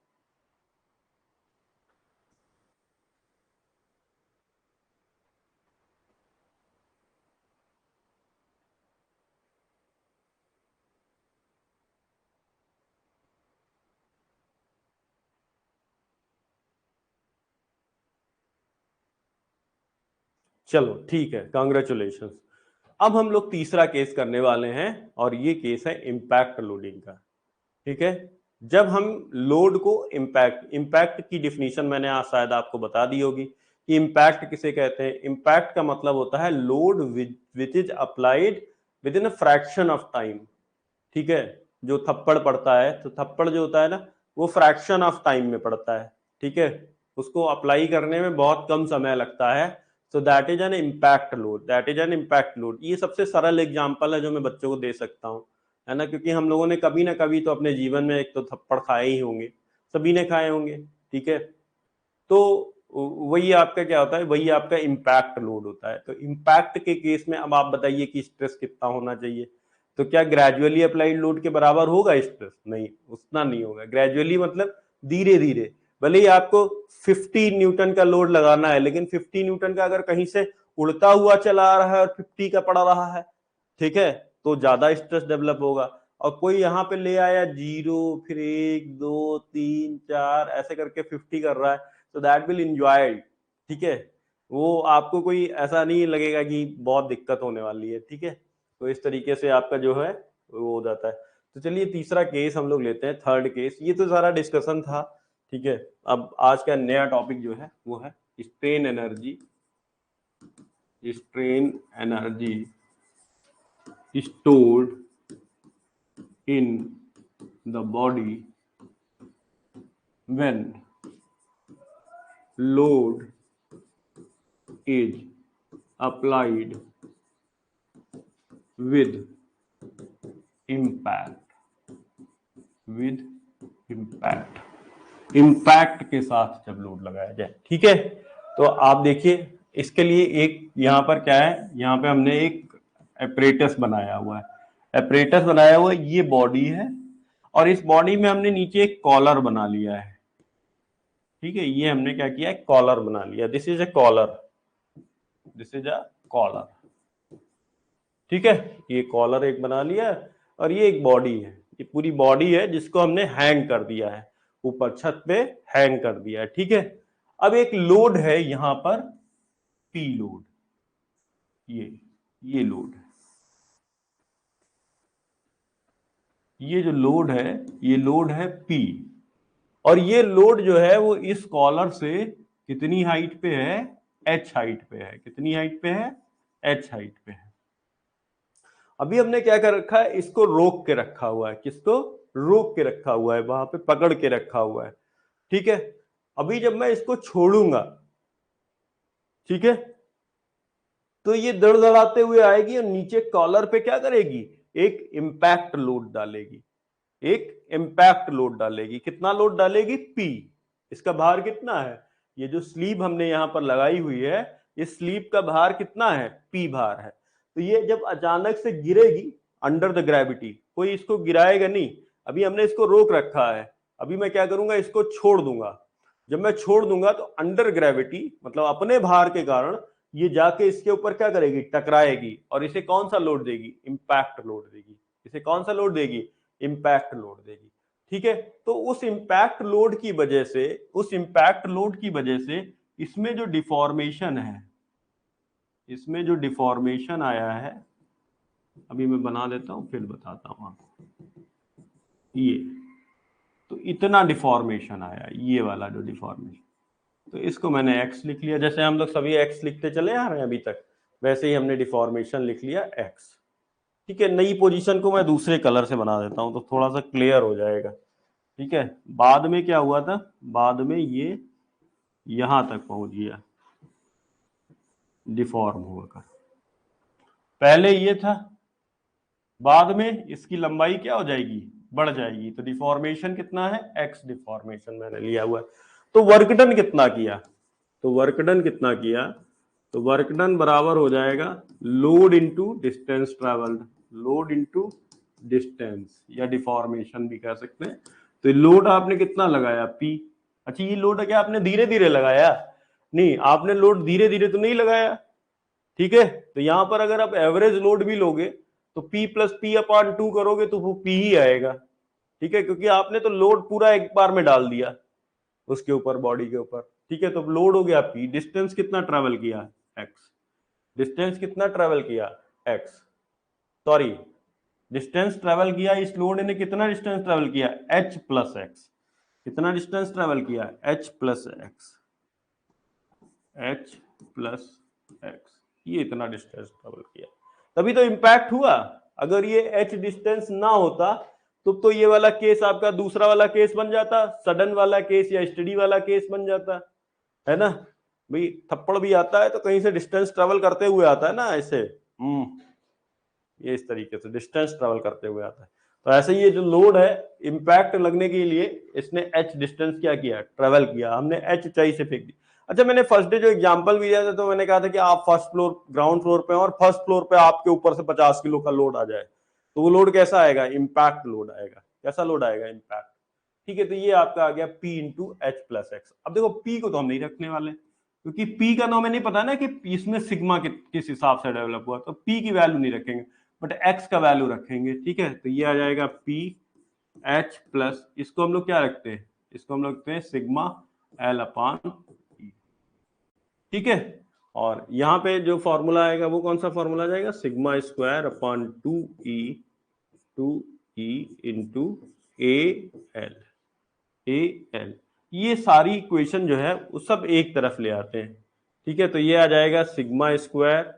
चलो ठीक है, कांग्रेचुलेशंस। अब हम लोग तीसरा केस करने वाले हैं और ये केस है इंपैक्ट लोडिंग का, ठीक है। जब हम लोड को इंपैक्ट की डिफिनीशन मैंने आज शायद आपको बता दी होगी कि इंपैक्ट किसे कहते हैं। इंपैक्ट का मतलब होता है load which is applied with in a fraction of time, ठीक है। जो थप्पड़ पड़ता है, तो थप्पड़ जो होता है ना वो फ्रैक्शन ऑफ टाइम में पड़ता है, ठीक है, उसको अप्लाई करने में बहुत कम समय लगता है। So that is an impact load, that is an impact load. ये सबसे सरल एग्जांपल है जो मैं बच्चों को दे सकता हूँ, है ना, क्योंकि हम लोगों ने कभी ना कभी तो अपने जीवन में एक तो थप्पड़ खाए ही होंगे, सभी ने खाए होंगे, ठीक है। तो वही आपका क्या होता है, वही आपका इम्पैक्ट लोड होता है। तो इम्पैक्ट के केस में अब आप बताइए कि स्ट्रेस कितना होना चाहिए। तो क्या ग्रेजुअली अप्लाइड लोड के बराबर होगा स्ट्रेस? नहीं, उतना नहीं होगा। ग्रेजुअली मतलब धीरे धीरे, भले ही आपको 50 न्यूटन का लोड लगाना है, लेकिन 50 न्यूटन का अगर कहीं से उड़ता हुआ चला आ रहा है और 50 का पड़ा रहा है, ठीक है, तो ज्यादा स्ट्रेस डेवलप होगा। और कोई यहाँ पे ले आया 0, फिर 1 2 3 4 ऐसे करके 50 कर रहा है, तो दैट विल एंजॉय, ठीक है, वो आपको कोई ऐसा नहीं लगेगा कि बहुत दिक्कत होने वाली है, ठीक है। तो इस तरीके से आपका जो है वो हो जाता है। तो चलिए तीसरा केस हम लोग लेते हैं, थर्ड केस। ये तो सारा डिस्कशन था, ठीक है। अब आज का नया टॉपिक जो है वो है strain energy, strain energy stored in the body when load is applied with impact, with impact के साथ जब लोड लगाया जाए, ठीक है। तो आप देखिए इसके लिए एक यहाँ पर क्या है, यहाँ पे हमने एक एपरेटस बनाया हुआ है, एपरेटस बनाया हुआ है, ये बॉडी है और इस बॉडी में हमने नीचे एक कॉलर बना लिया है, ठीक है। ये हमने क्या किया है, कॉलर बना लिया, this is a collar, this is a collar, ठीक है। ये कॉलर एक बना लिया और ये एक बॉडी है, ये पूरी बॉडी है जिसको हमने हैंग कर दिया है, ऊपर छत पे हैंग कर दिया है, ठीक है। अब एक लोड है यहां पर P लोड, ये लोड है, ये जो लोड है ये लोड है P, और ये लोड जो है वो इस कॉलर से कितनी हाइट पे है, H हाइट पे है। कितनी हाइट पे है, H हाइट पे है। अभी हमने क्या कर रखा है, इसको रोक के रखा हुआ है। किसको रोक के रखा हुआ है, वहां पे पकड़ के रखा हुआ है, ठीक है। अभी जब मैं इसको छोड़ूंगा, ठीक है, तो ये दड़दड़ाते हुए आएगी और नीचे कॉलर पे क्या करेगी, एक इंपैक्ट लोड डालेगी, एक इंपैक्ट लोड डालेगी। कितना लोड डालेगी, P। इसका भार कितना है, ये जो स्लीव हमने यहां पर लगाई हुई है, इस स्लीव का भार कितना है, P भार है। तो ये जब अचानक से गिरेगी अंडर द ग्रेविटी, कोई इसको गिराएगा नहीं। अभी हमने इसको रोक रखा है, अभी मैं क्या करूंगा, इसको छोड़ दूंगा। जब मैं छोड़ दूंगा तो अंडर ग्रेविटी मतलब अपने भार के कारण ये जाके इसके ऊपर क्या करेगी, टकराएगी, और इसे कौन सा लोड देगी, इंपैक्ट लोड देगी। इसे कौन सा लोड देगी, इंपैक्ट लोड देगी, ठीक है। तो उस इंपैक्ट लोड की वजह से, उस इंपैक्ट लोड की वजह से इसमें जो डिफॉर्मेशन है, इसमें जो डिफॉर्मेशन आया है, अभी मैं बना देता हूं फिर बताता हूं आपको। ये तो इतना डिफॉर्मेशन आया, ये वाला जो डिफॉर्मेशन, तो इसको मैंने x लिख लिया। जैसे हम लोग सभी x लिखते चले आ रहे हैं अभी तक, वैसे ही हमने डिफॉर्मेशन लिख लिया x, ठीक है। नई पोजीशन को मैं दूसरे कलर से बना देता हूं तो थोड़ा सा क्लियर हो जाएगा, ठीक है। बाद में क्या हुआ था, बाद में ये यहां तक पहुंच गया डिफॉर्म होकर, पहले ये था, बाद में इसकी लंबाई क्या हो जाएगी, बढ़ जाएगी। तो डिफॉर्मेशन कितना है, x डिफॉर्मेशन मैंने लिया हुआ है। तो वर्क डन कितना किया, तो वर्क डन कितना किया, तो वर्क डन बराबर हो जाएगा load into distance travelled, load into distance, या डिफॉर्मेशन भी कह सकते हैं। तो लोड आपने कितना लगाया, P। अच्छा, ये लोड क्या आपने धीरे धीरे लगाया, नहीं, आपने लोड धीरे धीरे तो नहीं लगाया, ठीक है। तो यहां पर अगर आप एवरेज लोड भी लोगे तो P प्लस P अपॉन 2 करोगे तो वो P ही आएगा, ठीक है, क्योंकि आपने तो लोड पूरा एक बार में डाल दिया उसके ऊपर, बॉडी के ऊपर, ठीक है। तो लोड हो गया P, डिस्टेंस कितना ट्रेवल किया, x, डिस्टेंस कितना ट्रेवल किया, x, सॉरी, डिस्टेंस ट्रेवल किया, इस लोड ने कितना डिस्टेंस ट्रेवल किया, h प्लस एक्स। कितना डिस्टेंस ट्रेवल किया, h plus x, h plus x, ये इतना डिस्टेंस ट्रेवल किया, तभी तो इंपैक्ट हुआ। अगर ये h डिस्टेंस ना होता तो ये वाला केस आपका दूसरा वाला केस बन जाता, सडन वाला केस या स्टडी वाला केस बन जाता, है ना भाई। थप्पड़ भी आता है तो कहीं से डिस्टेंस ट्रेवल करते हुए आता है ना, ऐसे ये इस तरीके से डिस्टेंस ट्रेवल करते हुए आता है। तो ऐसे ये जो लोड है, इंपैक्ट लगने के लिए इसने h डिस्टेंस क्या किया, ट्रेवल किया, हमने h ऊंचाई से फेंक दी। अच्छा, मैंने फर्स्ट डे जो एग्जांपल भी दिया था तो मैंने कहा था कि आप फर्स्ट फ्लोर, ग्राउंड फ्लोर पे और फर्स्ट फ्लोर पे आपके ऊपर से 50 किलो का लोड आ जाए तो वो लोड कैसा आएगा, इंपैक्ट लोड आएगा। कैसा लोड आएगा, इंपैक्ट, ठीक है। तो ये आपका आ गया P into H plus x. अब देखो P को तो हम नहीं रखने वाले, क्योंकि P का तो हमें नहीं पता ना कि इसमें सिग्मा किस हिसाब से डेवलप हुआ, तो P की वैल्यू नहीं रखेंगे, बट x का वैल्यू रखेंगे, ठीक है। तो ये आ जाएगा P H प्लस, इसको हम लोग क्या रखते हैं, इसको हम लोग रखते हैं सिग्मा L अपॉन E, ठीक है। और यहाँ पे जो फॉर्मूला आएगा वो कौन सा फॉर्मूला जाएगा, sigma square upon 2E into AL, ये सारी इक्वेशन जो है वो सब एक तरफ ले आते हैं, ठीक है। तो ये आ जाएगा सिग्मा स्क्वायर,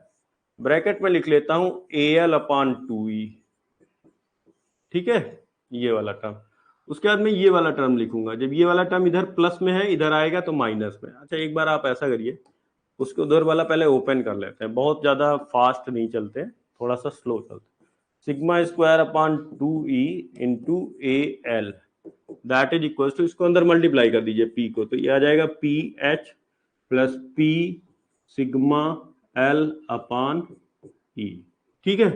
ब्रैकेट में लिख लेता हूं AL अपॉन 2E, ठीक है, ये वाला टर्म। उसके बाद मैं ये वाला टर्म लिखूंगा, जब ये वाला टर्म इधर प्लस में है, इधर आएगा तो माइनस में। अच्छा, एक बार आप ऐसा करिए, उसको उधर वाला पहले ओपन कर लेते हैं, बहुत ज्यादा फास्ट नहीं चलते, थोड़ा सा स्लो चलते। Sigma square upon 2E into AL that is equal to, इसको अंदर मल्टीप्लाई कर दीजिए P को, तो ये आ जाएगा PH plus P sigma L upon E, ठीक है।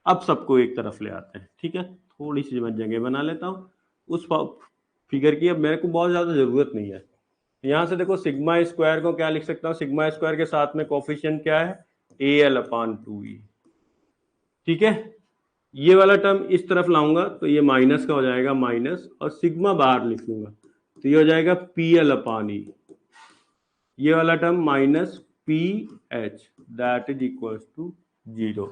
अब सबको एक तरफ ले आते हैं, ठीक है। थोड़ी सी मैं जगह बना लेता हूं उस फिगर की, अब मेरे को बहुत ज्यादा जरूरत नहीं है। यहां से देखो सिग्मा स्क्वायर को क्या लिख सकता हूं, सिग्मा स्क्वायर के साथ में कोफिशिएंट क्या है, AL अपॉन 2E, ठीक है। ये वाला टर्म इस तरफ लाऊंगा तो ये माइनस का हो जाएगा, माइनस, और सिग्मा बाहर लिख लूंगा तो ये हो जाएगा PL अपॉन E। ये वाला term minus P H that is equal to 0।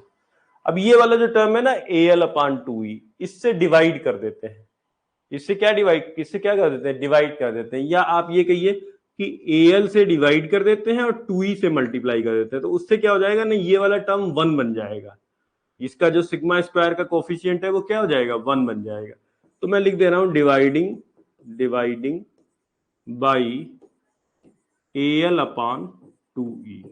अब ये वाला जो टर्म है ना AL/2E, इससे डिवाइड कर देते हैं। इससे क्या कर देते हैं, डिवाइड कर देते हैं, या आप ये कहिए कि AL से डिवाइड कर देते हैं और 2E से मल्टीप्लाई कर देते हैं। तो उससे क्या हो जाएगा ना, ये वाला टर्म 1 बन जाएगा। इसका जो सिग्मा स्क्वायर का कोफिशिएंट है वो क्या हो जाएगा, 1 बन जाएगा। तो मैं लिख दे रहा हूं डिवाइडिंग बाई AL/2E।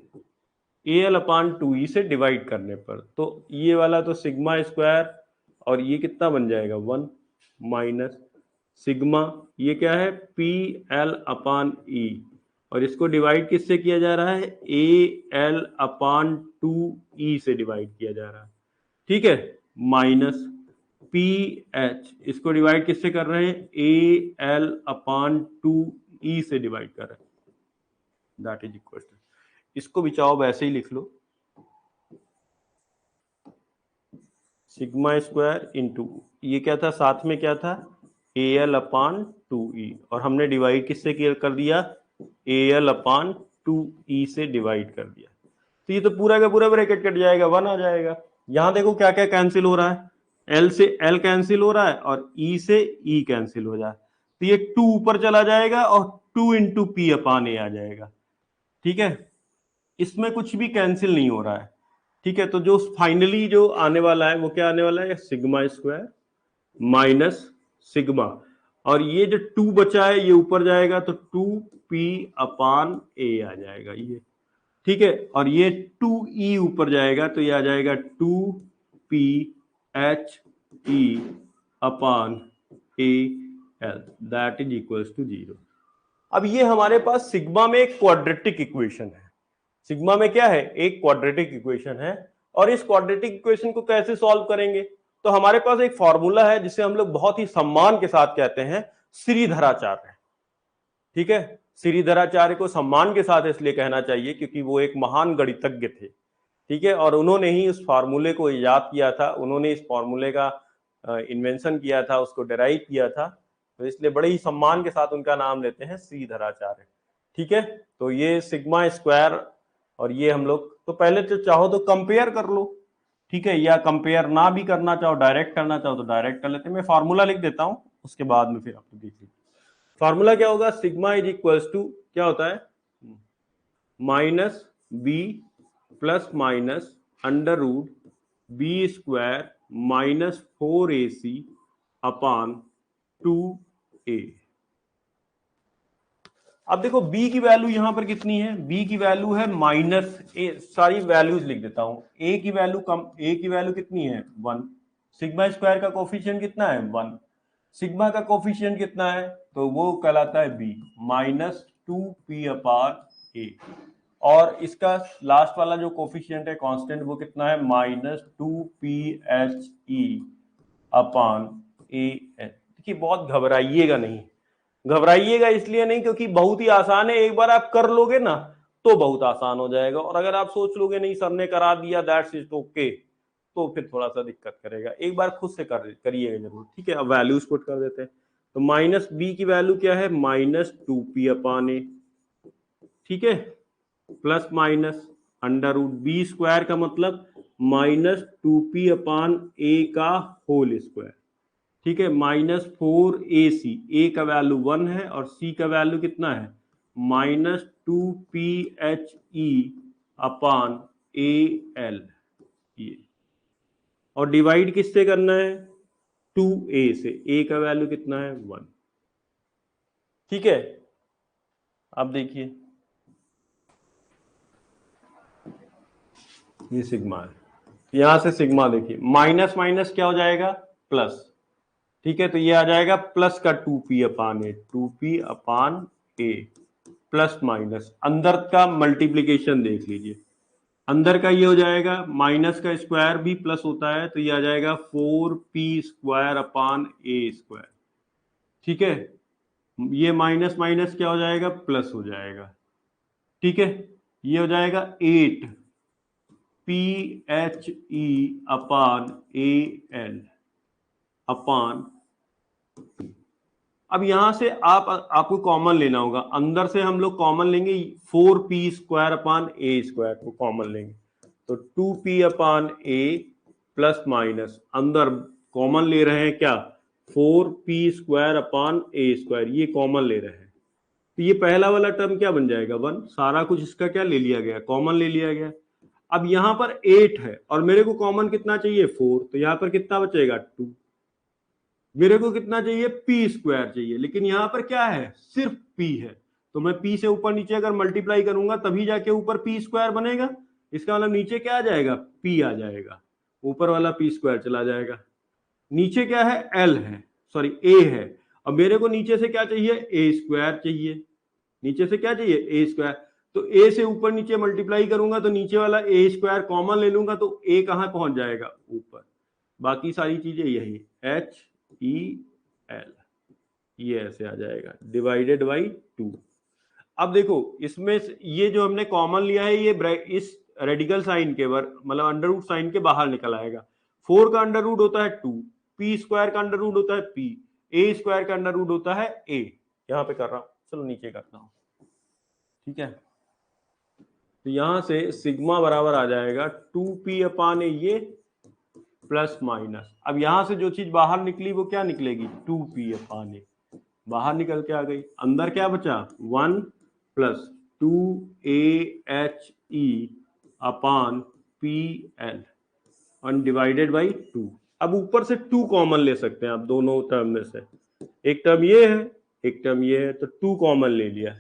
AL/2E से डिवाइड करने पर तो ये वाला तो सिग्मा स्क्वायर और ये कितना बन जाएगा 1 माइनस सिग्मा, ये क्या है PL/E, और इसको डिवाइड किससे किया जा रहा है, AL/2E से डिवाइड किया जा रहा है, ठीक है, माइनस PH, इसको डिवाइड किससे कर रहे हैं, AL/2E से डिवाइड कर रहे हैं, दैट इज इक्वल टू, इसको भी चाहो वैसे ही लिख लो, सिग्मा स्क्वायर इंटू ये क्या था, साथ में क्या था AL/2E, और हमने डिवाइड किससे कर दिया, AL/2E से डिवाइड कर दिया। तो ये तो पूरा का पूरा ब्रैकेट कट जाएगा, 1 आ जाएगा। यहां देखो क्या क्या कैंसिल हो रहा है, L से L कैंसिल हो रहा है और E से E कैंसिल हो जाए, तो ये 2 ऊपर चला जाएगा और 2 इंटू P/A आ जाएगा, ठीक है। इसमें कुछ भी कैंसिल नहीं हो रहा है, ठीक है। तो जो फाइनली जो आने वाला है वो क्या आने वाला है, सिग्मा स्क्वायर माइनस सिग्मा, और ये जो 2 बचा है ये ऊपर जाएगा तो 2P/A आ जाएगा ये, ठीक है। और ये 2E ऊपर जाएगा तो ये आ जाएगा 2PHE/AL that is equals to 0। अब ये हमारे पास सिग्मा में एक क्वाड्रेटिक इक्वेशन है, सिग्मा में क्या है, एक क्वाड्रेटिक इक्वेशन है, और इस क्वाड्रेटिक इक्वेशन को कैसे सॉल्व करेंगे, तो हमारे पास एक फॉर्मूला है जिसे हम लोग बहुत ही सम्मान के साथ कहते हैं श्रीधराचार्य, ठीक है। श्रीधराचार्य को सम्मान के साथ इसलिए कहना चाहिए क्योंकि वो एक महान गणितज्ञ थे, ठीक है, और उन्होंने ही उस फार्मूले को इजाद किया था, उन्होंने इस फार्मूले का इन्वेंशन किया था, उसको डेराइव किया था, तो इसलिए बड़े ही सम्मान के साथ उनका नाम लेते हैं श्रीधराचार्य, ठीक है। तो ये सिग्मा स्क्वायर और ये हम लोग तो पहले तो चाहो तो कंपेयर कर लो, ठीक है, या कंपेयर ना भी करना चाहो, डायरेक्ट करना चाहो तो डायरेक्ट कर लेते हैं। मैं फार्मूला लिख देता हूं, उसके बाद में फिर आप देख लीजिए। फार्मूला क्या होगा, सिग्मा इज इक्वल्स टू क्या होता है, -b plus minus under root b square -4ac/2a। अब देखो b की वैल्यू यहां पर कितनी है, b की वैल्यू है माइनस ए, सारी वैल्यूज लिख देता हूं, a की वैल्यू कितनी है 1, सिग्मा स्क्वायर का कोफिशिएंट कितना है 1, सिग्मा का कोफिशिएंट कितना है तो वो कहलाता है b -2p/a, और इसका लास्ट वाला जो कोफिशिएंट है कांस्टेंट वो कितना है -2PHE/AH। देखिए बहुत घबराइएगा इसलिए नहीं क्योंकि बहुत ही आसान है, एक बार आप कर लोगे ना तो बहुत आसान हो जाएगा, और अगर आप सोच लोगे नहीं सर ने करा दिया दैट्स इट ओके, तो फिर थोड़ा सा दिक्कत करेगा, एक बार खुद से करिएगा जरूर, ठीक है। अब वैल्यूज पुट कर देते हैं, तो माइनस बी की वैल्यू क्या है -2p/a, ठीक है, plus minus under root b square का मतलब -2p/a का होल स्क्वायर, ठीक है, -4ac, ए का वैल्यू 1 है और सी का वैल्यू कितना है -2PHE/AL, ये, और डिवाइड किससे करना है 2a से, a का वैल्यू कितना है 1, ठीक है। अब देखिए ये सिग्मा है, यहां से सिग्मा देखिए माइनस माइनस क्या हो जाएगा प्लस, ठीक है, तो ये आ जाएगा प्लस का 2p/a प्लस माइनस अंदर का मल्टीप्लीकेशन देख लीजिए, अंदर का ये हो जाएगा माइनस का स्क्वायर भी प्लस होता है तो ये आ जाएगा 4p²/a², ठीक है, ये माइनस माइनस क्या हो जाएगा प्लस हो जाएगा, ठीक है, ये हो जाएगा 8PHE/AL/2। अब यहां से आपको कॉमन लेना होगा, अंदर से हम लोग कॉमन लेंगे 4p² अपान a स्क्वायर को कॉमन लेंगे, तो 2p upon a plus minus अंदर कॉमन ले रहे हैं क्या, 4p² अपान a स्क्वायर, ये कॉमन ले रहे हैं। तो ये पहला वाला टर्म क्या बन जाएगा 1, सारा कुछ इसका क्या ले लिया गया, कॉमन ले लिया गया। अब यहां पर 8 है और मेरे को कॉमन कितना चाहिए 4, तो यहां पर कितना बचेगा 2। मेरे को कितना चाहिए p² चाहिए, लेकिन यहां पर क्या है सिर्फ p है, तो मैं p से ऊपर नीचे अगर मल्टीप्लाई करूंगा तभी जाके ऊपर p² बनेगा। इसका मतलब नीचे क्या आ जाएगा p आ जाएगा, ऊपर वाला p² चला जाएगा। नीचे क्या है l है, सॉरी a है, अब मेरे को नीचे से क्या चाहिए a² चाहिए, नीचे से क्या चाहिए a², तो a से ऊपर नीचे मल्टीप्लाई करूंगा तो नीचे वाला a² कॉमन ले लूंगा तो a कहां पहुंच जाएगा ऊपर, बाकी सारी चीजें यही HEL, ये ऐसे आ जाएगा डिवाइडेड बाई 2। अब देखो इसमें ये जो हमने कॉमन लिया है ये इस रेडिकल साइन के मतलब अंडर रूट साइन के बाहर निकल आएगा। 4 का अंडर रूट होता है 2, p² का अंडर रूट होता है p, a² का अंडर रूट होता है a। यहां पे कर रहा हूं, चलो नीचे करता हूं, ठीक है। तो यहां से सिग्मा बराबर आ जाएगा 2p अपान a ये प्लस माइनस, अब यहां से जो चीज बाहर निकली वो क्या निकलेगी 2p अपान a, बाहर निकल के आ गई, अंदर क्या बचा 1 plus 2ahe upon pl undivided by 2। अब ऊपर से 2 कॉमन ले सकते हैं आप दोनों टर्म में से, एक टर्म ये है एक टर्म ये है, तो 2 कॉमन ले लिया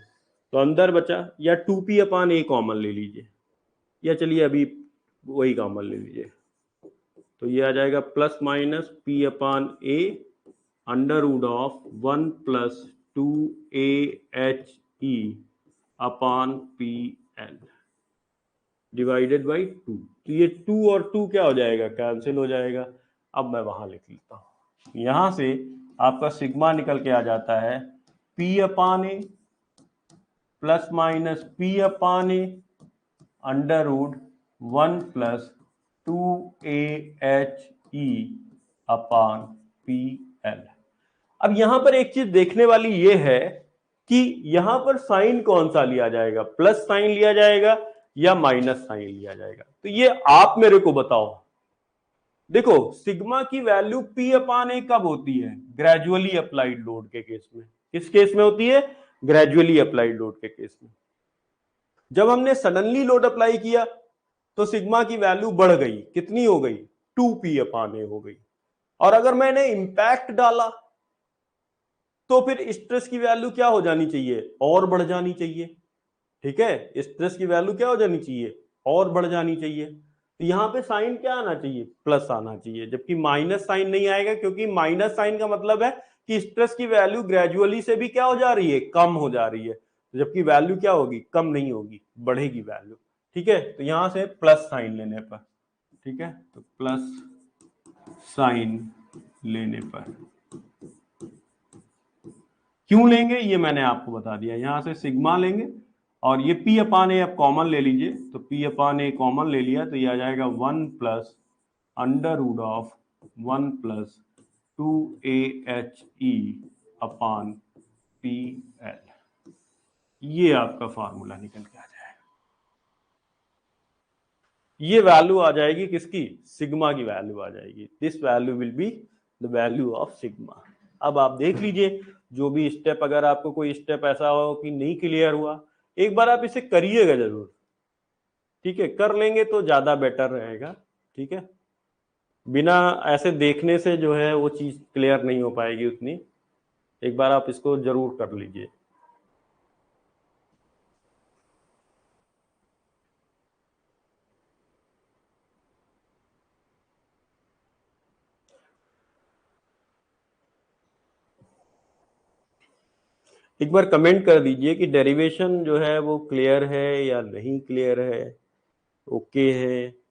तो अंदर बचा, या 2p अपान a कॉमन ले लीजिए, या चलिए अभी वही कॉमन ले लीजिए, तो ये आ जाएगा plus minus p upon a under root of 1 plus 2ahe upon pl divided by 2। तो ये 2 और 2 क्या हो जाएगा कैंसिल हो जाएगा। अब मैं वहां लिख लेता हूं, यहां से आपका सिग्मा निकल के आ जाता है p upon a plus minus p upon a under root 1 plus 2ahe upon pl। अब यहां पर एक चीज देखने वाली ये है कि यहां पर साइन कौन सा लिया जाएगा, प्लस साइन लिया जाएगा या माइनस साइन लिया जाएगा, तो ये आप मेरे को बताओ। देखो सिग्मा की वैल्यू p अपान a कब होती है, ग्रेजुअली अप्लाइड लोड के केस में। किस केस में होती है, ग्रेजुअली अप्लाइड लोड के केस में। जब हमने सडनली लोड अप्लाई किया तो सिग्मा की वैल्यू बढ़ गई, कितनी हो गई 2p अपान a हो गई, और अगर मैंने इंपैक्ट डाला तो फिर स्ट्रेस की वैल्यू क्या हो जानी चाहिए, और बढ़ जानी चाहिए। ठीक है, स्ट्रेस की वैल्यू क्या हो जानी चाहिए, और बढ़ जानी चाहिए। तो यहां पे साइन क्या आना चाहिए, प्लस आना चाहिए, जबकि माइनस साइन नहीं आएगा, क्योंकि माइनस साइन का मतलब है कि स्ट्रेस की वैल्यू ग्रेजुअली से भी क्या हो जा रही है, कम हो जा रही है, जबकि वैल्यू क्या होगी, कम नहीं होगी, बढ़ेगी वैल्यू। ठीक है, तो यहां से प्लस साइन लेने पर, ठीक है, तो प्लस साइन लेने पर क्यों लेंगे ये मैंने आपको बता दिया, यहां से सिग्मा लेंगे और ये p अपान ए आप कॉमन ले लीजिए, तो p अपान ए कॉमन ले लिया तो ये आ जाएगा 1 plus under root of 1 plus 2ahe upon pl, ये आपका फार्मूला निकल के आ जाएगा। ये वैल्यू आ जाएगी किसकी, सिग्मा की वैल्यू आ जाएगी, this value will be the value of sigma. अब आप देख लीजिए जो भी स्टेप, अगर आपको कोई स्टेप ऐसा हो कि नहीं क्लियर हुआ, एक बार आप इसे करिएगा जरूर, ठीक है, कर लेंगे तो ज्यादा बेटर रहेगा। ठीक है, बिना ऐसे देखने से जो है वो चीज क्लियर नहीं हो पाएगी उतनी, एक बार आप इसको जरूर कर लीजिए। एक बार कमेंट कर दीजिए कि डेरिवेशन जो है वो क्लियर है या नहीं क्लियर है, ओके है।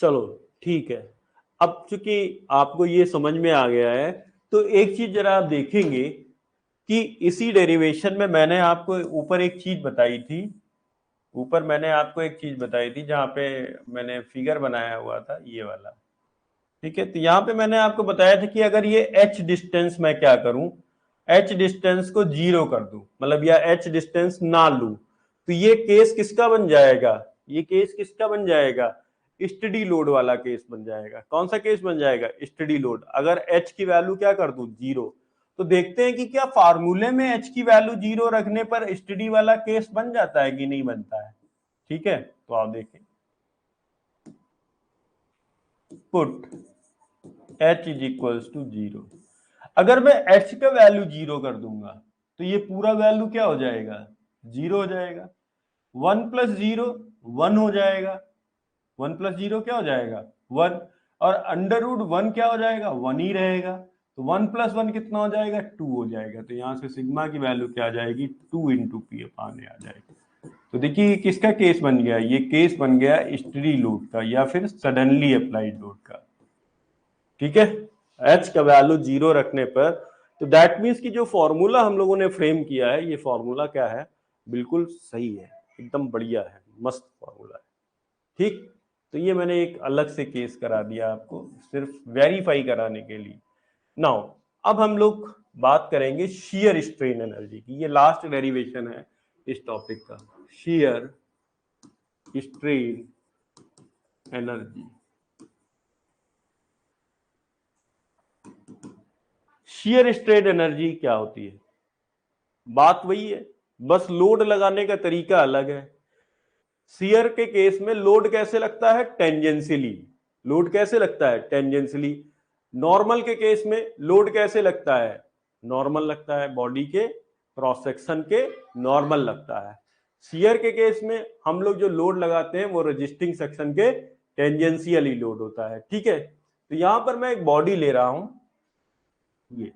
चलो ठीक है। अब चूंकि आपको ये समझ में आ गया है, तो एक चीज जरा आप देखेंगे कि इसी डेरिवेशन में मैंने आपको ऊपर एक चीज बताई थी, ऊपर मैंने आपको एक चीज बताई थी जहां पे मैंने फिगर बनाया हुआ था ये वाला। ठीक है, तो यहाँ पे मैंने आपको बताया था कि अगर ये h डिस्टेंस मैं क्या करूं, h डिस्टेंस को 0 कर दूं, मतलब या h डिस्टेंस ना लूं, तो ये केस किसका बन जाएगा, ये केस किसका बन जाएगा, स्टडी लोड वाला केस बन जाएगा। कौन सा केस बन जाएगा, स्टडी लोड। अगर h की वैल्यू क्या कर दूं 0, तो देखते हैं कि क्या फार्मूले में h की वैल्यू 0 रखने पर स्टडी वाला केस बन जाता है कि नहीं बनता है। ठीक है, तो आप देखें, put h is equals to 0। अगर मैं h का वैल्यू 0 कर दूंगा तो ये पूरा वैल्यू क्या हो जाएगा, 0 हो जाएगा। 1 प्लस 0 1 हो जाएगा, 1 प्लस 0 क्या हो जाएगा 1, और अंडर रूट 1 क्या हो जाएगा 1 ही रहेगा, तो 1 प्लस 1 कितना हो जाएगा 2 हो जाएगा। तो यहां से सिग्मा की वैल्यू क्या आ जाएगी 2 इंटू पी अपान ए आ जाएगी। तो देखिए किसका केस बन गया, ये केस बन गया स्टडी लोड का या फिर सडनली अप्लाइड लोड का। ठीक है, एच का वैल्यू 0 रखने पर, तो दैट मीन्स कि जो फॉर्मूला हम लोगों ने फ्रेम किया है, ये फॉर्मूला क्या है, बिल्कुल सही है, एकदम बढ़िया है, मस्त फॉर्मूला है। ठीक, तो ये मैंने एक अलग से केस करा दिया आपको सिर्फ वेरीफाई कराने के लिए। नाउ अब हम लोग बात करेंगे शियर स्ट्रेन एनर्जी की, ये लास्ट डेरिवेशन है इस टॉपिक का, shear strain energy. Shear strain energy क्या होती है, बात वही है, बस लोड लगाने का तरीका अलग है। शियर के केस में लोड कैसे लगता है, टेंजेंशियली। लोड कैसे लगता है, टेंजेंशियली। नॉर्मल के केस में लोड कैसे लगता है, नॉर्मल लगता है, बॉडी के क्रॉस सेक्शन के नॉर्मल लगता है। शियर के केस में हम लोग जो लोड लगाते हैं वो रेजिस्टिंग सेक्शन के टेंजेंशियली लोड होता है। ठीक है, तो यहां पर मैं एक बॉडी ले रहा हूं, ये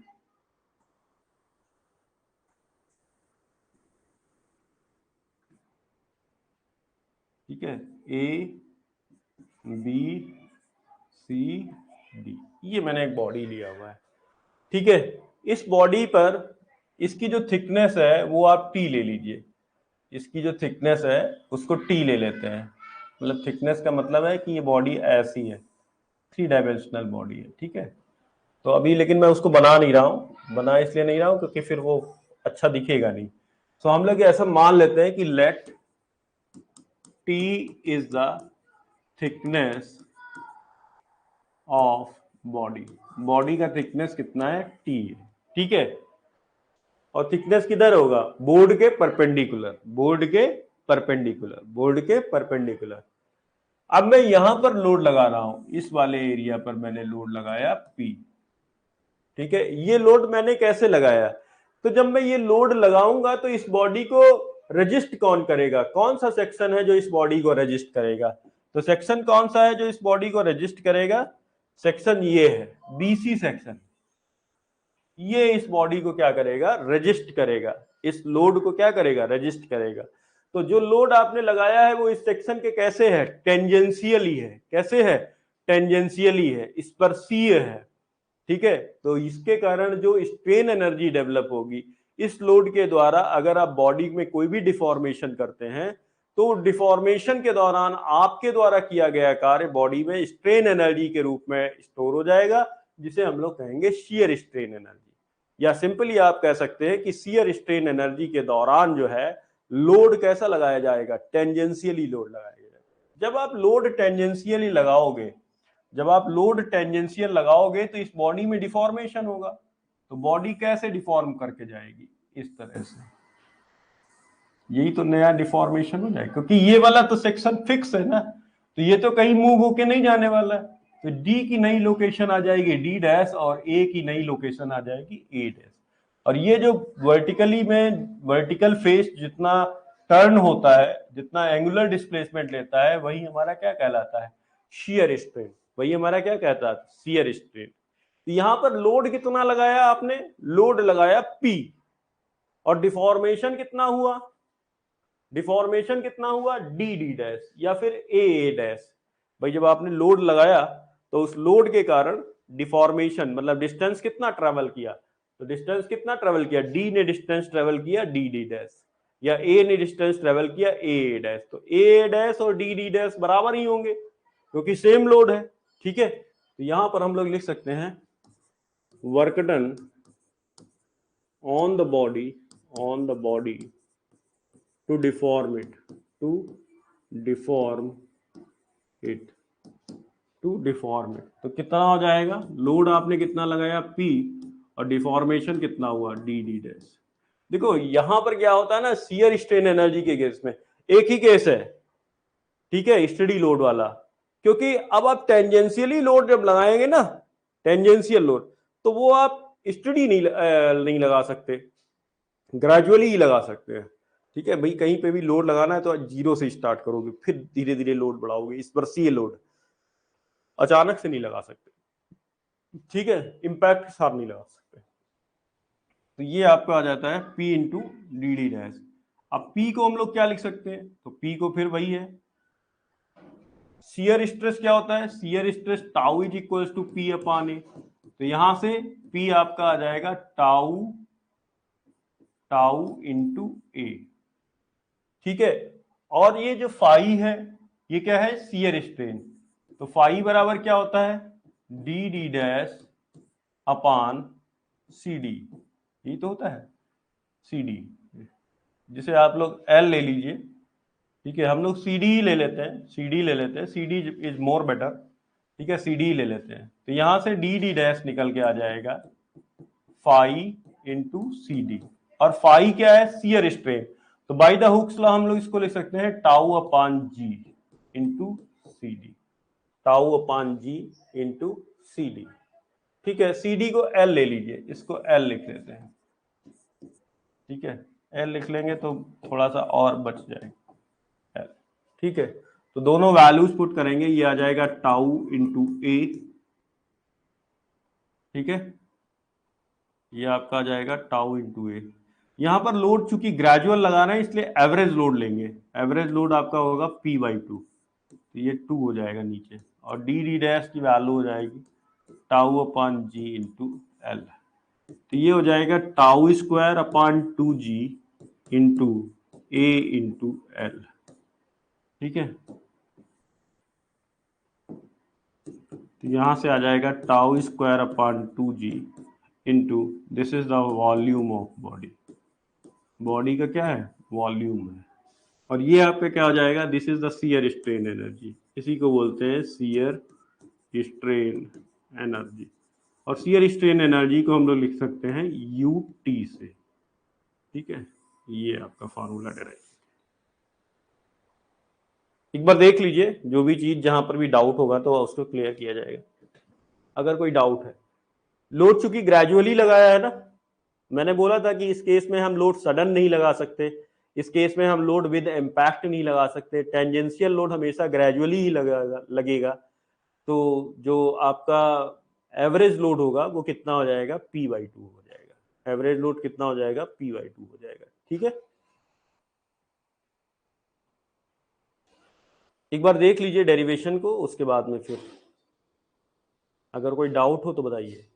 ठीक है, ए बी सी डी, ये मैंने एक बॉडी लिया हुआ है। ठीक है, इस बॉडी पर इसकी जो थिकनेस है वो आप टी ले लीजिए, इसकी जो थिकनेस है उसको टी ले लेते हैं, मतलब थिकनेस का मतलब है कि ये बॉडी ऐसी है, 3 डायमेंशनल बॉडी है। ठीक है, तो अभी लेकिन मैं उसको बना नहीं रहा हूं, बना इसलिए नहीं रहा हूं क्योंकि फिर वो अच्छा दिखेगा नहीं। तो हम लोग ऐसा मान लेते हैं कि let T is the thickness of body, body का थिकनेस कितना है टी है। ठीक है, और थिकनेस किधर होगा, बोर्ड के परपेंडिकुलर, बोर्ड के परपेंडिकुलर, बोर्ड के परपेंडिकुलर। अब मैं यहां पर लोड लगा रहा हूं, इस वाले एरिया पर मैंने लोड लगाया पी। ठीक है, ये लोड मैंने कैसे लगाया, तो जब मैं ये लोड लगाऊंगा तो इस बॉडी को रजिस्ट कौन करेगा, कौन सा सेक्शन है जो इस बॉडी को रजिस्ट करेगा, तो सेक्शन कौन सा है जो इस बॉडी को रजिस्ट करेगा, सेक्शन ये है बीसी सेक्शन, ये इस बॉडी को क्या करेगा, रजिस्ट करेगा, इस लोड को क्या करेगा, रजिस्ट करेगा। तो जो लोड आपने लगाया है वो इस सेक्शन के कैसे है, टेंजेंशियली है, कैसे है, टेंजेंशियली है, स्पर्शीय है। ठीक है, तो इसके कारण जो स्ट्रेन एनर्जी डेवलप होगी इस लोड के द्वारा, अगर आप बॉडी में कोई भी डिफॉर्मेशन करते हैं तो डिफॉर्मेशन के दौरान आपके द्वारा किया गया कार्य बॉडी में स्ट्रेन एनर्जी के रूप में स्टोर हो जाएगा, जिसे हम लोग कहेंगे शियर स्ट्रेन एनर्जी। या सिंपली आप कह सकते हैं कि शियर स्ट्रेन एनर्जी के दौरान जो है लोड कैसा लगाया जाएगा, टेंजेंशियली लोड लगाया जाएगा। जब आप लोड टेंजेंशियली लगाओगे, जब आप लोड टेंजेंशियल लगाओगे तो इस बॉडी में डिफॉर्मेशन होगा, तो बॉडी कैसे डिफॉर्म करके जाएगी, इस तरह से, यही तो नया डिफॉर्मेशन हो जाएगा, क्योंकि ये वाला तो सेक्शन फिक्स है ना, तो ये तो कहीं मूव होके नहीं जाने वाला है। तो डी की नई लोकेशन आ जाएगी डी डैश, और ए की नई लोकेशन आ जाएगी ए डैश। और ये जो वर्टिकली में वर्टिकल फेस जितना टर्न होता है, जितना एंगुलर डिस्प्लेसमेंट लेता है, वही हमारा क्या कहलाता है, शियर स्ट्रेन, वही हमारा क्या कहता है, शियर स्ट्रेन। तो यहां पर लोड कितना लगाया आपने, लोड लगाया पी, और डिफॉर्मेशन कितना हुआ, डिफॉर्मेशन कितना हुआ डी डी डैश या फिर ए डैश। भाई जब आपने लोड लगाया तो उस लोड के कारण डिफॉर्मेशन, मतलब डिस्टेंस कितना ट्रेवल किया, तो डिस्टेंस कितना ट्रेवल किया, डी ने डिस्टेंस ट्रेवल किया डी डी डैश, या ए ने डिस्टेंस ट्रेवल किया ए डैश, तो ए डैश और डी डी डैश बराबर ही होंगे क्योंकि सेम लोड है। ठीक है, तो यहां पर हम लोग लिख सकते हैं work done on the body, on the body to deform it, to deform it, to deform it, तो कितना हो जाएगा, लोड आपने कितना लगाया P और डिफॉर्मेशन कितना हुआ डी डी डैश। देखो यहां पर क्या होता है ना, शियर स्ट्रेन एनर्जी के केस में एक ही केस है, ठीक है, स्टडी लोड वाला, क्योंकि अब आप टेंजेंशियली लोड जब लगाएंगे ना, टेंजेंशियल लोड, तो वो आप स्टडी नहीं लगा सकते, ग्रेजुअली ही लगा सकते हैं। ठीक है भाई, कहीं पे भी लोड लगाना है तो जीरो से स्टार्ट करोगे, फिर धीरे धीरे लोड बढ़ाओगे, स्पर्शीय लोड अचानक से नहीं लगा सकते। ठीक है, इंपैक्ट के साथ नहीं लगा सकते। तो ये आपका आ जाता है P into D D dash. अब P को हम लोग क्या लिख सकते हैं, तो P को फिर वही है, शियर स्ट्रेस क्या होता है, shear stress tau is equal to P upon A, तो यहां से P आपका आ जाएगा टाउ, टाउ इंटू ए। ठीक है, और ये जो फाई है ये क्या है, शियर स्ट्रेन, तो फाई बराबर क्या होता है, D D dash upon C D, ये तो होता है सी डी, जिसे आप लोग एल ले लीजिए। ठीक है, हम लोग सी डी ले लेते हैं, सी डी ले लेते हैं, C D is more better. ठीक है, सी डी ले लेते हैं, तो यहां से डी डी डैश निकल के आ जाएगा फाई इंटू सी डी, और फाई क्या है, शियर स्ट्रेन, तो बाई द हुक्स लॉ हम लोग इसको लिख सकते हैं tau upon G into C D, tau upon G into C D. ठीक है, सी डी को एल ले लीजिए, इसको एल लिख लेते हैं। ठीक है, एल लिख लेंगे तो थोड़ा सा और बच जाएगा एल। ठीक है, तो दोनों वैल्यूज पुट करेंगे, ये आ जाएगा टाउ इंटू ए। ठीक है, ये आपका आ जाएगा टाउ इंटू ए। यहां पर लोड चूंकि ग्रेजुअल लगा रहे हैं इसलिए एवरेज लोड लेंगे, एवरेज लोड आपका होगा P बाई टू, तो ये 2 हो जाएगा नीचे, और डी डी डैश की वैल्यू हो जाएगी tau upon G into l, तो ये हो जाएगा tau square upon 2G into a into l. ठीक है, तो यहां से आ जाएगा tau square upon 2G into, this is the volume of body, body का क्या है, वॉल्यूम है, और ये आपका क्या हो जाएगा, this is the shear strain energy, इसी को बोलते हैं शियर स्ट्रेन एनर्जी, और शियर स्ट्रेन एनर्जी को हम लोग लिख सकते हैं UT से। ठीक है, ये आपका फॉर्मूला डायरेक्ट एक बार देख लीजिए, जो भी चीज जहां पर भी डाउट होगा तो उसको क्लियर किया जाएगा। अगर कोई डाउट है, लोड चूंकि ग्रेजुअली लगाया है ना, मैंने बोला था कि इस केस में हम लोड सडन नहीं लगा सकते, इस केस में हम लोड विद इम्पैक्ट नहीं लगा सकते, टेंजेंशियल लोड हमेशा ग्रेजुअली ही लगेगा। तो जो आपका एवरेज लोड होगा वो कितना हो जाएगा, P बाई टू हो जाएगा, एवरेज लोड कितना हो जाएगा, P बाई टू हो जाएगा। ठीक है, एक बार देख लीजिए डेरिवेशन को, उसके बाद में फिर अगर कोई डाउट हो तो बताइए।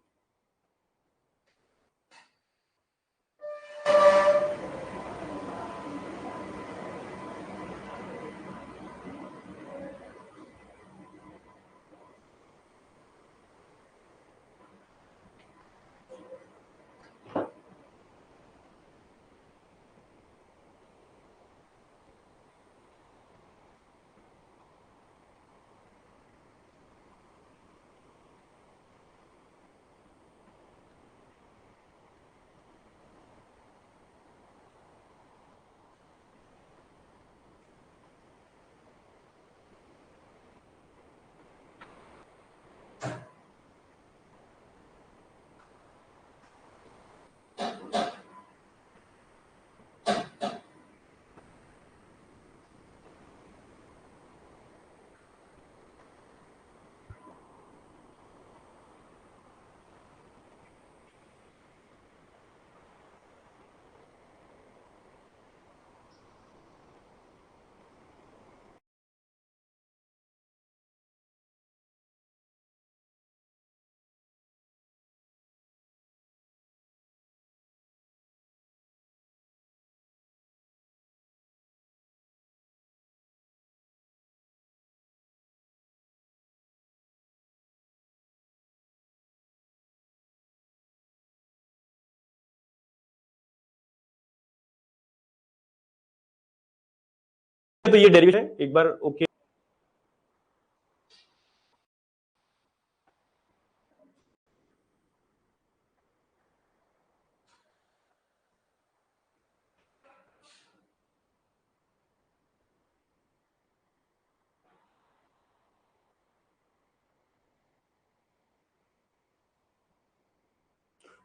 तो ये डेरिवेशन है एक बार ओके।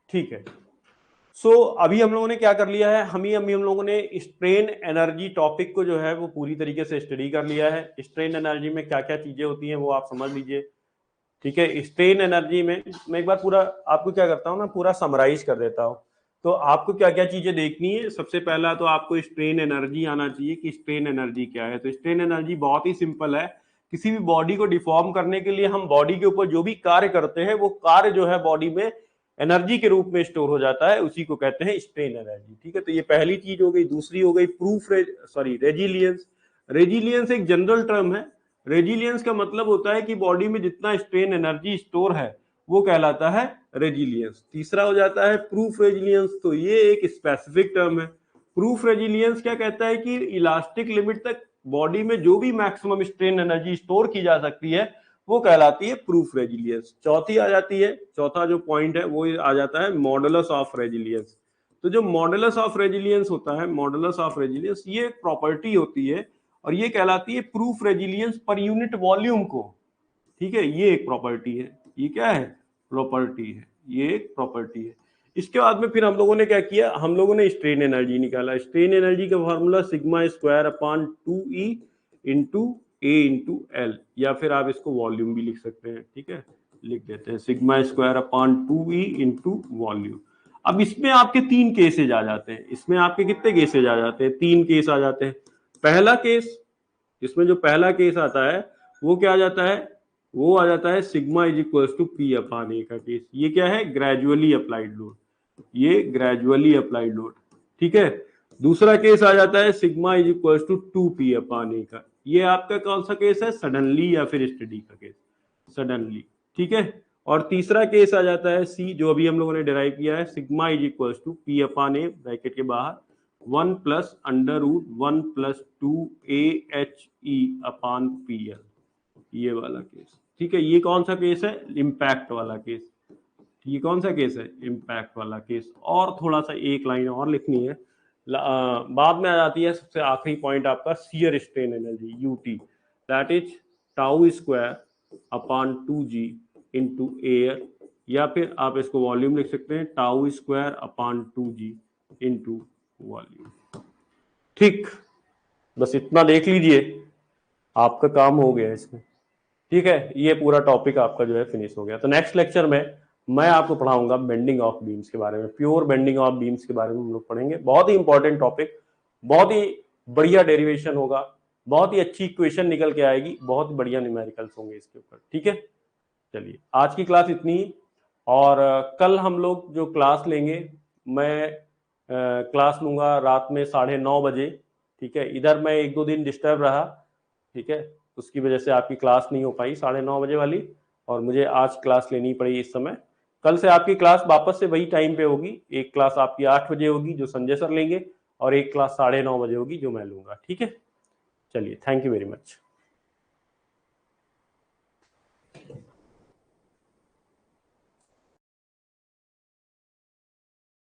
ठीक है, सो अभी हम लोगों ने क्या कर लिया है, हम लोगों ने स्ट्रेन एनर्जी टॉपिक को जो है वो पूरी तरीके से स्टडी कर लिया है। स्ट्रेन एनर्जी में क्या क्या चीजें होती हैं वो आप समझ लीजिए। ठीक है, स्ट्रेन एनर्जी में मैं एक बार पूरा आपको क्या करता हूँ ना, पूरा समराइज कर देता हूँ। तो आपको क्या क्या चीजें देखनी है, सबसे पहला तो आपको स्ट्रेन एनर्जी आना चाहिए कि स्ट्रेन एनर्जी क्या है। तो स्ट्रेन एनर्जी बहुत ही सिंपल है, किसी भी बॉडी को डिफॉर्म करने के लिए हम बॉडी के ऊपर जो भी कार्य करते हैं वो कार्य जो है बॉडी में एनर्जी के रूप में स्टोर हो जाता है, उसी को कहते हैं स्ट्रेन एनर्जी। ठीक है, तो ये पहली चीज हो गई। दूसरी हो गई रेजिलियंस। रेजिलियंस एक जनरल टर्म है। रेजिलियंस का मतलब होता है कि बॉडी में जितना स्ट्रेन एनर्जी स्टोर है वो कहलाता है रेजिलियंस। तीसरा हो जाता है प्रूफ रेजिलियंस, तो ये एक स्पेसिफिक टर्म है। प्रूफ रेजिलियंस क्या कहता है कि इलास्टिक लिमिट तक बॉडी में जो भी मैक्सिमम स्ट्रेन एनर्जी स्टोर की जा सकती है वो कहलाती है प्रूफ रेजिलियंस। चौथी आ जाती है, चौथा जो पॉइंट है वो आ जाता है मॉडुलस ऑफ रेजिलियंस। तो जो मॉडुलस ऑफ रेजिलियंस होता है, मॉडुलस ऑफ रेजिलियंस ये एक प्रॉपर्टी होती है और ये कहलाती है proof resilience per unit volume को। ठीक है, ये एक प्रॉपर्टी है। ये क्या है? प्रॉपर्टी है, ये एक प्रॉपर्टी है। इसके बाद में फिर हम लोगों ने क्या किया, हम लोगों ने स्ट्रेन एनर्जी निकाला। स्ट्रेन एनर्जी का formula sigma square upon 2E into a into l, या फिर आप इसको वॉल्यूम भी लिख सकते हैं। ठीक है, लिख देते हैं sigma square upon 2E into volume. अब इसमें आपके तीन केसेज आ जाते हैं। इसमें आपके कितने केसेज आ जाते हैं? तीन केस आ जाते हैं। पहला केस, इसमें जो पहला केस आता है वो क्या आ जाता है, वो आ जाता है sigma is equal to P upon A का केस। ये क्या है? ग्रेजुअली अप्लाइड लोड, ये ग्रेजुअली अप्लाइड लोड। ठीक है, दूसरा केस आ जाता है sigma is equal to 2P upon A का। ये आपका कौन सा केस है? सडनली या फिर स्टडी का केस, सडनली। ठीक है, और तीसरा केस आ जाता है सी, जो अभी हम लोगों ने डिराइव किया है, sigma is equal to P upon A bracket के बाहर 1 plus under root 1 plus 2AHE upon PL, ये वाला केस। ठीक है, ये कौन सा केस है? इम्पैक्ट वाला केस। ये कौन सा केस है? इम्पैक्ट वाला केस। और थोड़ा सा एक लाइन और लिखनी है, बाद में आ जाती है सबसे आखिरी पॉइंट आपका shear strain energy UT, that is tau square upon 2G into air, या फिर आप इसको वॉल्यूम लिख सकते हैं, tau square upon 2G into volume. ठीक, बस इतना देख लीजिए, आपका काम हो गया इसमें। ठीक है, ये पूरा टॉपिक आपका जो है फिनिश हो गया। तो नेक्स्ट लेक्चर में मैं आपको पढ़ाऊंगा बेंडिंग ऑफ बीम्स के बारे में, प्योर बेंडिंग ऑफ बीम्स के बारे में हम लोग पढ़ेंगे। बहुत ही इंपॉर्टेंट टॉपिक, बहुत ही बढ़िया डेरिवेशन होगा, बहुत ही अच्छी इक्वेशन निकल के आएगी, बहुत बढ़िया न्यूमेरिकल्स होंगे इसके ऊपर। ठीक है, चलिए आज की क्लास इतनी ही, और कल हम लोग जो क्लास लेंगे, मैं क्लास लूंगा रात में 9:30 बजे। ठीक है, इधर मैं 1-2 दिन डिस्टर्ब रहा, ठीक है, उसकी वजह से आपकी क्लास नहीं हो पाई 9:30 बजे वाली, और मुझे आज क्लास लेनी पड़ी इस समय। कल से आपकी क्लास वापस से वही टाइम पे होगी। एक क्लास आपकी 8 बजे होगी जो संजय सर लेंगे, और एक क्लास 9:30 बजे होगी जो मैं लूंगा। ठीक है, चलिए, थैंक यू वेरी मच।